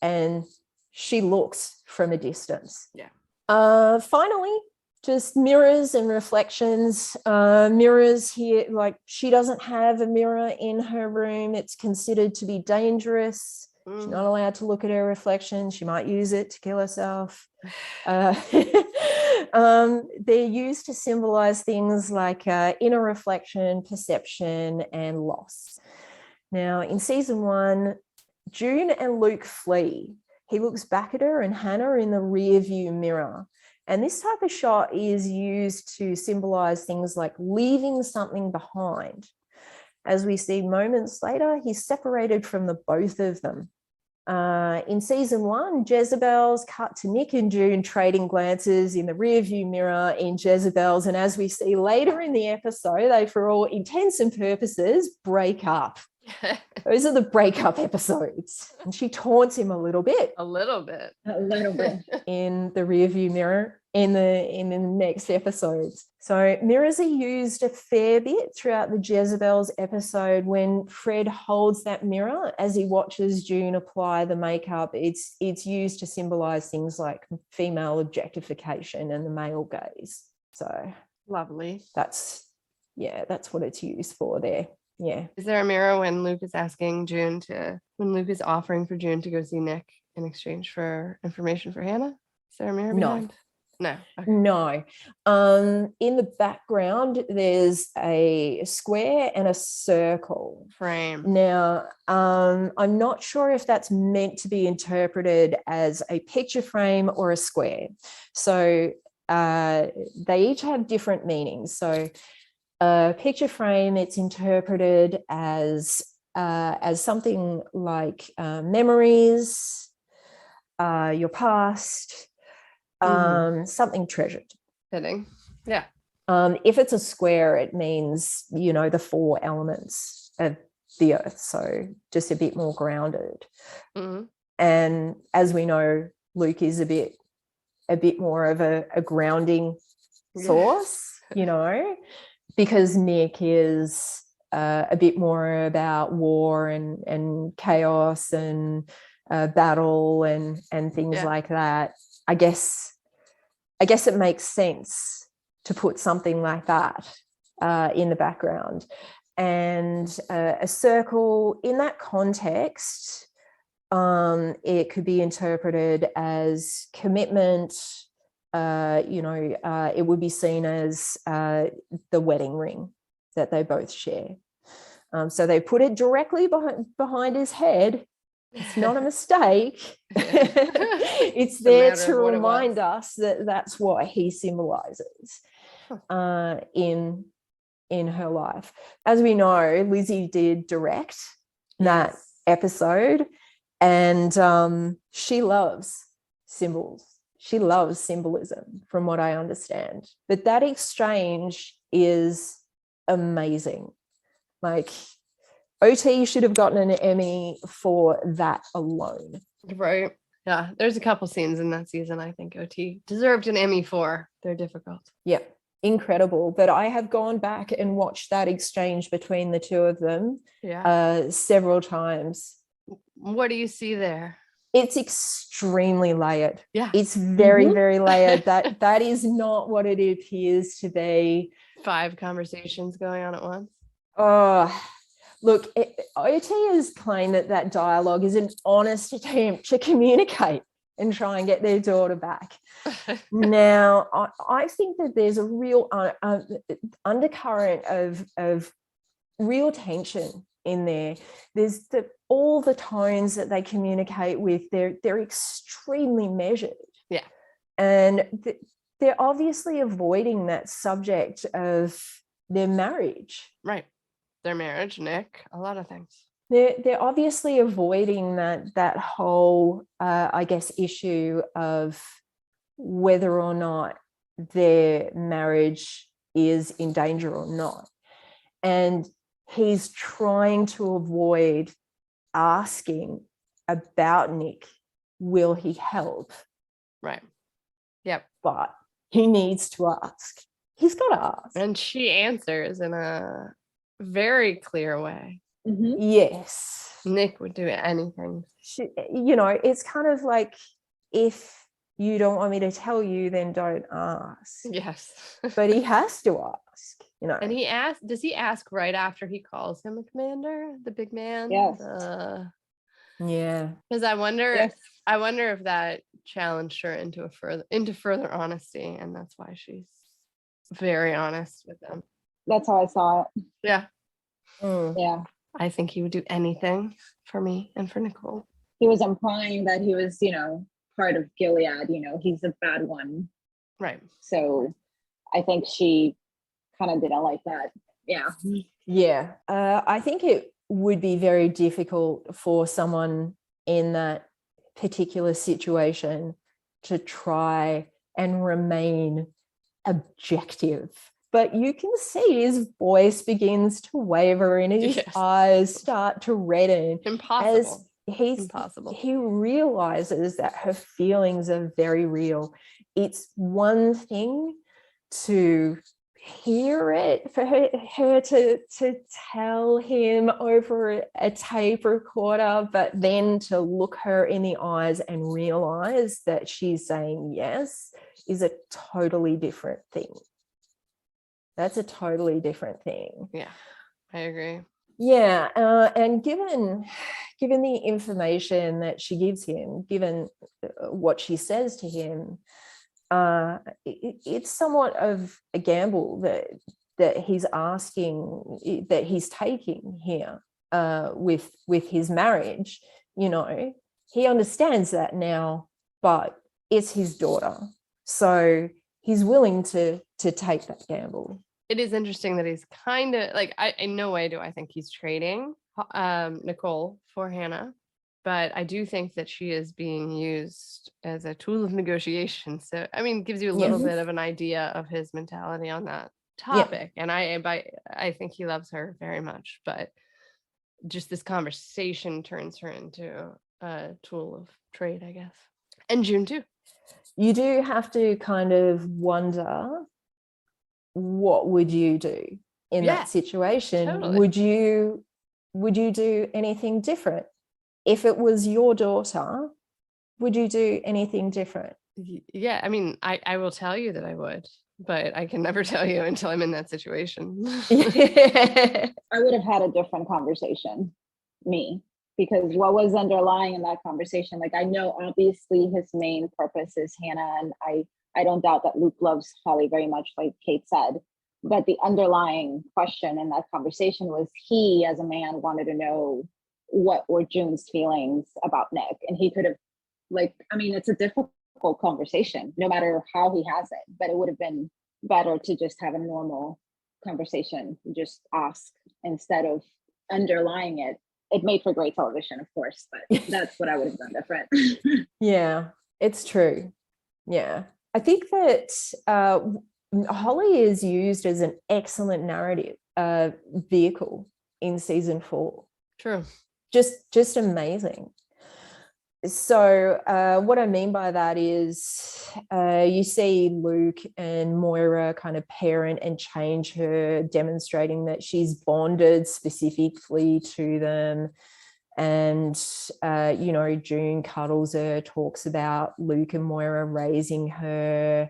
and she looks from a distance. Yeah. Finally, just mirrors and reflections. Mirrors here, like she doesn't have a mirror in her room. It's considered to be dangerous. She's not allowed to look at her reflection. She might use it to kill herself. They're used to symbolize things like inner reflection, perception, and loss. Now, in season 1, June and Luke flee. He looks back at her and Hannah in the rear view mirror. And this type of shot is used to symbolize things like leaving something behind. As we see moments later, he's separated from the both of them. In season 1, Jezebel's cut to Nick and June trading glances in the rearview mirror in Jezebel's. And as we see later in the episode, they, for all intents and purposes, break up. Those are the breakup episodes. And she taunts him a little bit. A little bit. In the rearview mirror in the next episodes. So mirrors are used a fair bit throughout the Jezebel's episode. When Fred holds that mirror as he watches June apply the makeup, it's used to symbolize things like female objectification and the male gaze. So Lovely. that's what it's used for there. Yeah. Is there a mirror when Luke is offering for June to go see Nick in exchange for information for Hannah? Is there a mirror No. behind? No. Okay. No. In the background, there's a square and a circle. Frame. Now, I'm not sure if that's meant to be interpreted as a picture frame or a square. So they each have different meanings. So a picture frame, it's interpreted as something like memories, your past, something treasured. Fitting. Yeah. If it's a square, it means, the 4 elements of the earth. So just a bit more grounded. Mm-hmm. And as we know, Luke is a bit more of a grounding source, because Nick is a bit more about war and chaos and battle and things like that. I guess it makes sense to put something like that in the background. And a circle in that context, it could be interpreted as commitment. It would be seen as the wedding ring that they both share. So they put it directly behind his head. It's not a mistake. It's there to remind us that that's what he symbolizes in her life. As we know, Lizzie did direct that episode, and she loves symbols. She loves symbolism, from what I understand. But that exchange is amazing. Like, OT should have gotten an Emmy for that alone. Right. Yeah. There's a couple scenes in that season I think OT deserved an Emmy for. They're difficult. Yeah. Incredible. But I have gone back and watched that exchange between the two of them several times. What do you see there? It's extremely layered. Yeah. It's very, very layered. That is not what it appears to be. 5 conversations going on at once. Oh, look, OT has claimed that dialogue is an honest attempt to communicate and try and get their daughter back. Now, I think that there's a real undercurrent of real tension in there. There's all the tones that they communicate with, they're extremely measured. Yeah. And they're obviously avoiding that subject of their marriage. Right. Their marriage, Nick, a lot of things. They're obviously avoiding that whole, I guess, issue of whether or not their marriage is in danger or not. And he's trying to avoid asking about Nick. Will he help? Right. Yep. But he needs to ask. He's got to ask. And she answers in a very clear way. Mm-hmm. Yes. Nick would do anything. It's kind of like, if you don't want me to tell you, then don't ask. Yes. But he has to ask, And does he ask right after he calls him a commander, the big man? Yes. Yeah. Because I wonder if that challenged her into further honesty, and that's why she's very honest with him. That's how I saw it. Yeah. Yeah. I think he would do anything for me and for Nicole. He was implying that he was, part of Gilead, he's a bad one. Right. So I think she kind of didn't like that. Yeah. Yeah. I think it would be very difficult for someone in that particular situation to try and remain objective. But you can see his voice begins to waver and his eyes start to redden. Impossible. Impossible. He realizes that her feelings are very real. It's one thing to hear it, for her to tell him over a tape recorder, but then to look her in the eyes and realize that she's saying yes is a totally different thing. That's a totally different thing. Yeah, I agree. Yeah, and given the information that she gives him, given what she says to him, it's somewhat of a gamble that he's asking, that he's taking here with his marriage. You know, he understands that now, but it's his daughter, so he's willing to take that gamble. It is interesting that he's kind of like, in no way do I think he's trading Nicole for Hannah, but I do think that she is being used as a tool of negotiation. So, I mean, gives you a little bit of an idea of his mentality on that topic. And I think he loves her very much, but just this conversation turns her into a tool of trade, I guess. And June too. You do have to kind of wonder, what would you do in that situation? Totally. Would you do anything different? If it was your daughter, would you do anything different? Yeah, I mean, I will tell you that I would, but I can never tell you until I'm in that situation. Yeah. I would have had a different conversation, me, because what was underlying in that conversation, like, I know obviously his main purpose is Hannah, and I don't doubt that Luke loves Holly very much, like Kate said, but the underlying question in that conversation was, he as a man wanted to know what were June's feelings about Nick, and he could have, like, I mean, it's a difficult conversation no matter how he has it, but it would have been better to just have a normal conversation, just ask instead of underlying it. It made for great television, of course, but that's what I would have done different. Yeah, it's true. Yeah, I think that Holly is used as an excellent narrative vehicle in season 4. True. Just amazing. So what I mean by that is you see Luke and Moira kind of parent and change her, demonstrating that she's bonded specifically to them. And, you know, June cuddles her, talks about Luke and Moira raising her.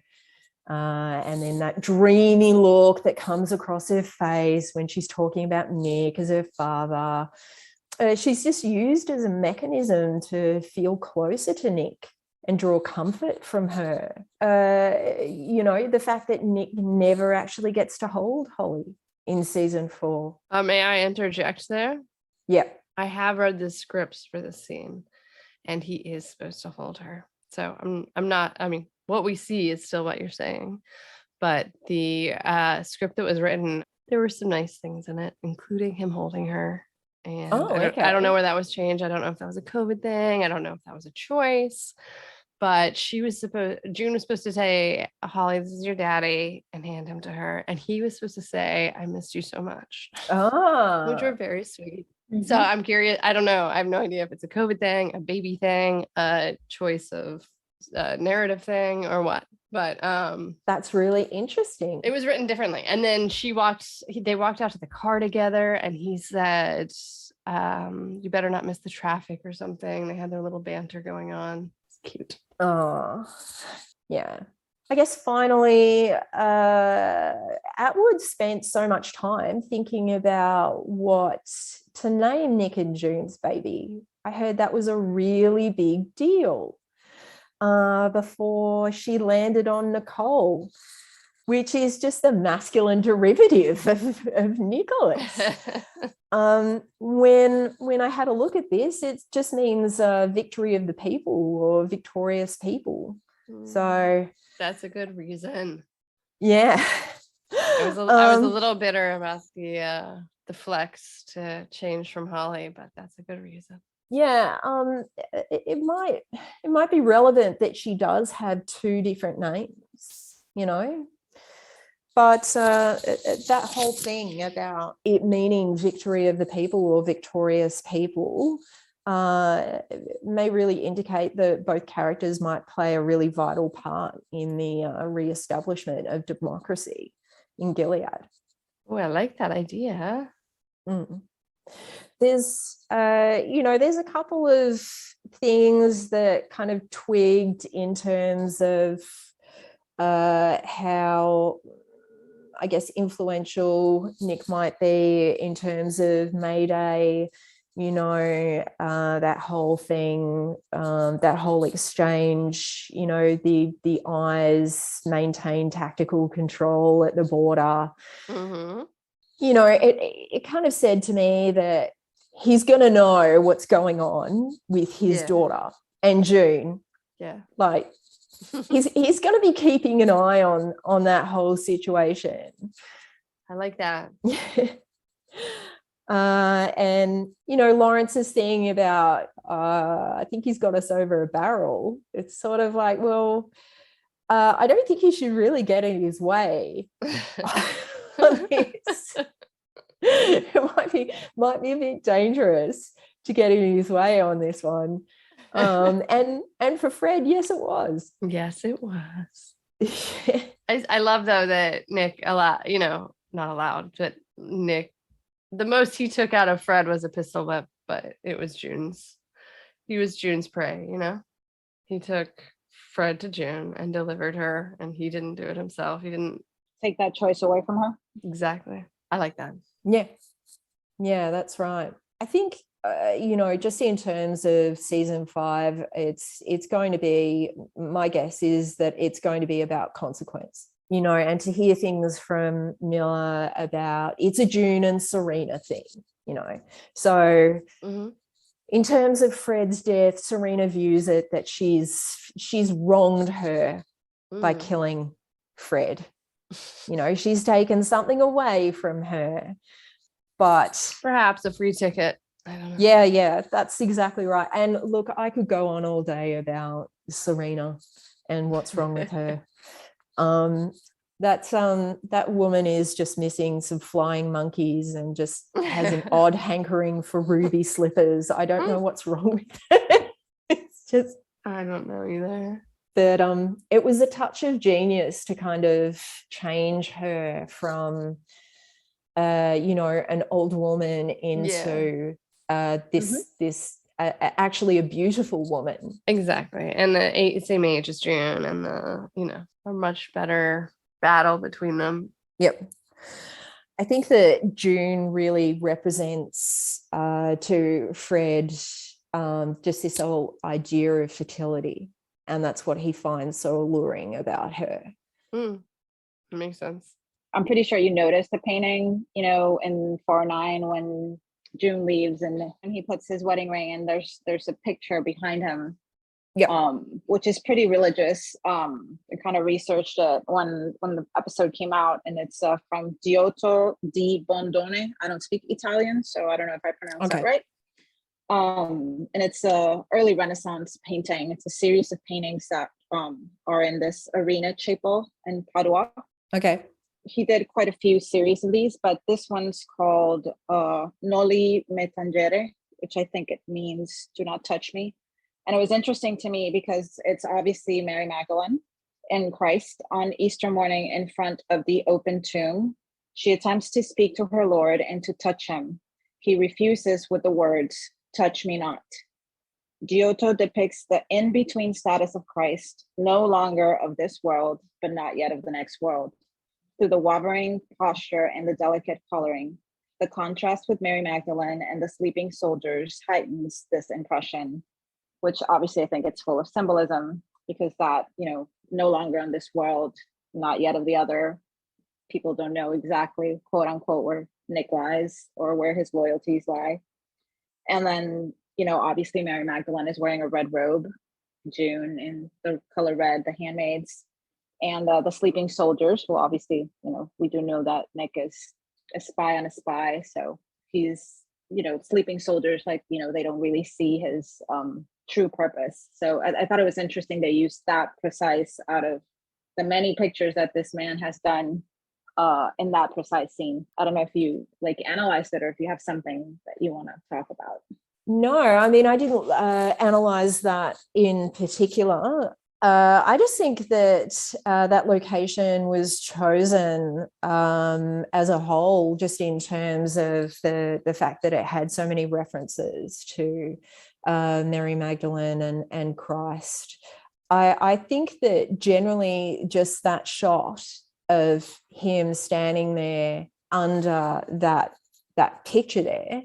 And then that dreamy look that comes across her face when she's talking about Nick as her father. She's just used as a mechanism to feel closer to Nick and draw comfort from her. You know, the fact that Nick never actually gets to hold Holly in season 4. May I interject there? Yeah. I have read the scripts for this scene, and he is supposed to hold her. So I'm not, I mean, what we see is still what you're saying, but the script that was written, there were some nice things in it, including him holding her. And I don't know where that was changed. I don't know if that was a COVID thing. I don't know if that was a choice, but June was supposed to say, Holly, this is your daddy, and hand him to her. And he was supposed to say, I missed you so much. Which were very sweet. Mm-hmm. So I'm curious. I don't know. I have no idea if it's a COVID thing, a baby thing, a choice of narrative thing, or what. But that's really interesting. It was written differently. And then they walked out to the car together, and he said, you better not miss the traffic or something. They had their little banter going on. It's cute. Oh, yeah. I guess finally, Atwood spent so much time thinking about what to name Nick and June's baby. I heard that was a really big deal before she landed on Nicole, which is just the masculine derivative of Nicholas. When I had a look at this, it just means victory of the people or victorious people. So that's a good reason. Yeah. I was a little bitter about the flex to change from Holly, but that's a good reason. Yeah, it might be relevant that she does have 2 different names, you know. But that whole thing about it meaning victory of the people or victorious people may really indicate that both characters might play a really vital part in the re-establishment of democracy in Gilead. Oh, I like that idea. Mm. There's a couple of things that kind of twigged in terms of how I guess, influential Nick might be in terms of Mayday, you know, that whole thing, that whole exchange, you know, the eyes maintain tactical control at the border. Mm-hmm. You know, it kind of said to me that he's going to know what's going on with his daughter and June. Yeah. Like, he's going to be keeping an eye on that whole situation. I like that. And you know, Lawrence's thing about I think he's got us over a barrel. It's sort of like, well, I don't think he should really get in his way on this. It might be a bit dangerous to get in his way on this one. And for Fred, yes, it was. Yes, it was. I love though that Nick not allowed, but Nick, the most he took out of Fred was a pistol whip, but it was June's. He was June's prey, you know. He took Fred to June and delivered her, and he didn't do it himself. He didn't take that choice away from her. Exactly. I like that. Yeah, that's right. I think you know, just in terms of season 5, it's going to be, my guess is that it's going to be about consequence, you know, and to hear things from Miller about it's a June and Serena thing, you know. So in terms of Fred's death, Serena views it that she's wronged her by killing Fred. You know, she's taken something away from her, but perhaps a free ticket. I don't know. Yeah, that's exactly right. And look, I could go on all day about Serena and what's wrong with her. That woman is just missing some flying monkeys and just has an odd hankering for ruby slippers. I don't know what's wrong with her. It's just, I don't know either. But it was a touch of genius to kind of change her from you know, an old woman into this actually a beautiful woman. Exactly. And the same age as June, and a much better battle between them. Yep. I think that June really represents to Fred just this whole idea of fertility, and that's what he finds so alluring about her. It makes sense. I'm pretty sure you noticed the painting, you know, in 409 when June leaves and he puts his wedding ring in, there's a picture behind him, which is pretty religious. I kind of researched it when the episode came out, and it's from Giotto di Bondone. I don't speak Italian, so I don't know if I pronounced that right. And it's a early Renaissance painting. It's a series of paintings that are in this Arena chapel in Padua. Okay. He did quite a few series of these, but this one's called Noli Me Tangere, which I think it means do not touch me. And it was interesting to me because it's obviously Mary Magdalene and Christ on Easter morning in front of the open tomb. She attempts to speak to her Lord and to touch him. He refuses with the words, "Touch me not." Giotto depicts the in-between status of Christ, no longer of this world, but not yet of the next world. Through the wavering posture and the delicate coloring, the contrast with Mary Magdalene and the sleeping soldiers heightens this impression, which obviously I think it's full of symbolism, because that, you know, no longer in this world, not yet of the other. People don't know exactly, quote unquote, where Nick lies or where his loyalties lie. And then, you know, obviously Mary Magdalene is wearing a red robe, June in the color red, the handmaids. And the sleeping soldiers, well, obviously, you know, we do know that Nick is a spy on a spy. So he's, you know, sleeping soldiers, like, you know, they don't really see his true purpose. So I thought it was interesting they used that precise out of the many pictures that this man has done in that precise scene. I don't know if you like analyzed it or if you have something that you want to talk about. No, I mean, I didn't analyze that in particular. I just think that that location was chosen as a whole, just in terms of the fact that it had so many references to Mary Magdalene and Christ. I think that generally just that shot of him standing there under that picture there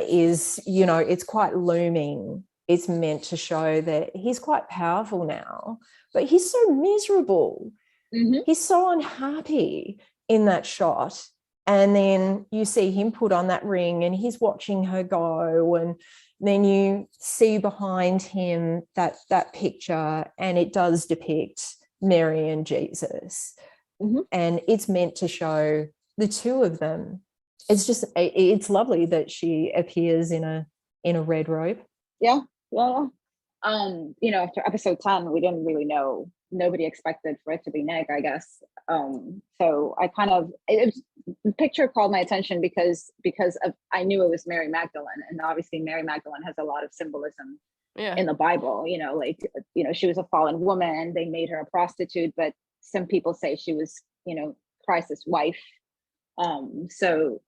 is, you know, it's quite looming. It's meant to show that he's quite powerful now, but he's so miserable. Mm-hmm. He's so unhappy in that shot. And then you see him put on that ring and he's watching her go. And then you see behind him that picture, and it does depict Mary and Jesus. Mm-hmm. And it's meant to show the two of them. It's lovely that she appears in a red robe. Yeah. You know, after episode 10, we didn't really know. Nobody expected for it to be Nick, I guess. So I the picture called my attention because I knew it was Mary Magdalene, and obviously Mary Magdalene has a lot of symbolism in the Bible. You know, like, you know, she was a fallen woman. They made her a prostitute, but some people say she was, you know, Christ's wife. So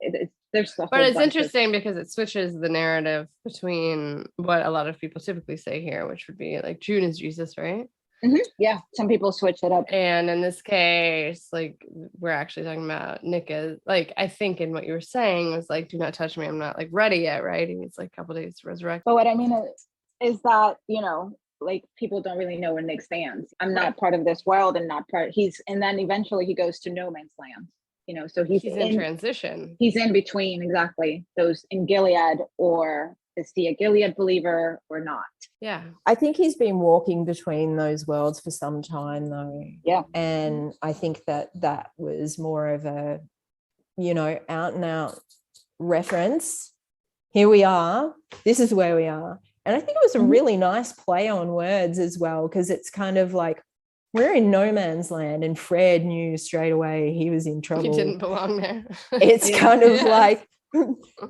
there's the whole but it's bunch interesting because it switches the narrative between what a lot of people typically say here, which would be like June is Jesus, right? Mm-hmm. Yeah, some people switch it up. And in this case, like, we're actually talking about Nick is, like, I think in what you were saying was like, do not touch me, I'm not like ready yet, right? And it's like a couple days to resurrect. But what I mean is that, you know, like, people don't really know where Nick stands. I'm not part of this world, and and then eventually he goes to no man's land, you know, so he's in transition. He's in between, exactly, those in Gilead, or is he a Gilead believer or not? Yeah. I think he's been walking between those worlds for some time, though. Yeah. And I think that was more of a, you know, out and out reference. Here we are. This is where we are. And I think it was a really nice play on words as well, because it's kind of like, we're in no man's land, and Fred knew straight away he was in trouble. He didn't belong there. It's kind of like,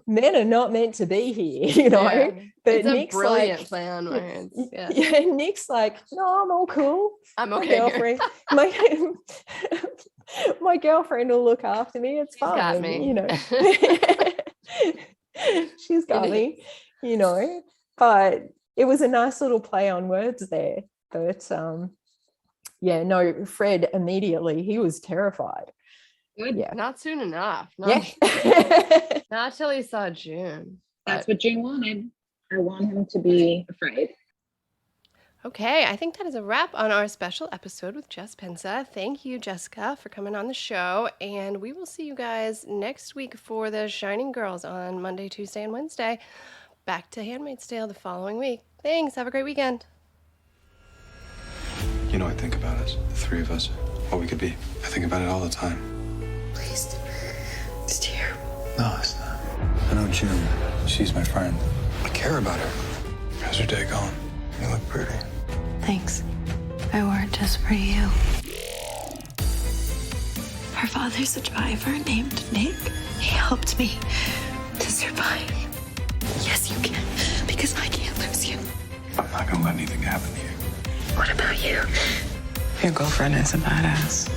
men are not meant to be here, you know. Yeah. But it's Nick's a brilliant like, plan where it's, yeah, Nick's like, no, I'm all cool. I'm My okay. girlfriend, my girlfriend will look after me. It's fine. Got me. You know. She's got me, you know. But it was a nice little play on words there. But yeah, no, Fred immediately, he was terrified. Good. Yeah. Not soon enough. Yeah. Not till he saw June. That's what June wanted. I want him to be afraid. Okay, I think that is a wrap on our special episode with Jess Pensa. Thank you, Jessica, for coming on the show. And we will see you guys next week for the Shining Girls on Monday, Tuesday, and Wednesday. Back to Handmaid's Tale the following week. Thanks. Have a great weekend. You know, I think about us, the three of us, what we could be. I think about it all the time. Please. It's terrible. No, it's not. I know June. She's my friend. I care about her. How's her day going? You look pretty. Thanks. I wore it just for you. Her father's a driver named Nick. He helped me to survive. Yes, you can, because I can't lose you. I'm not gonna let anything happen to you. What about you? Your girlfriend is a badass.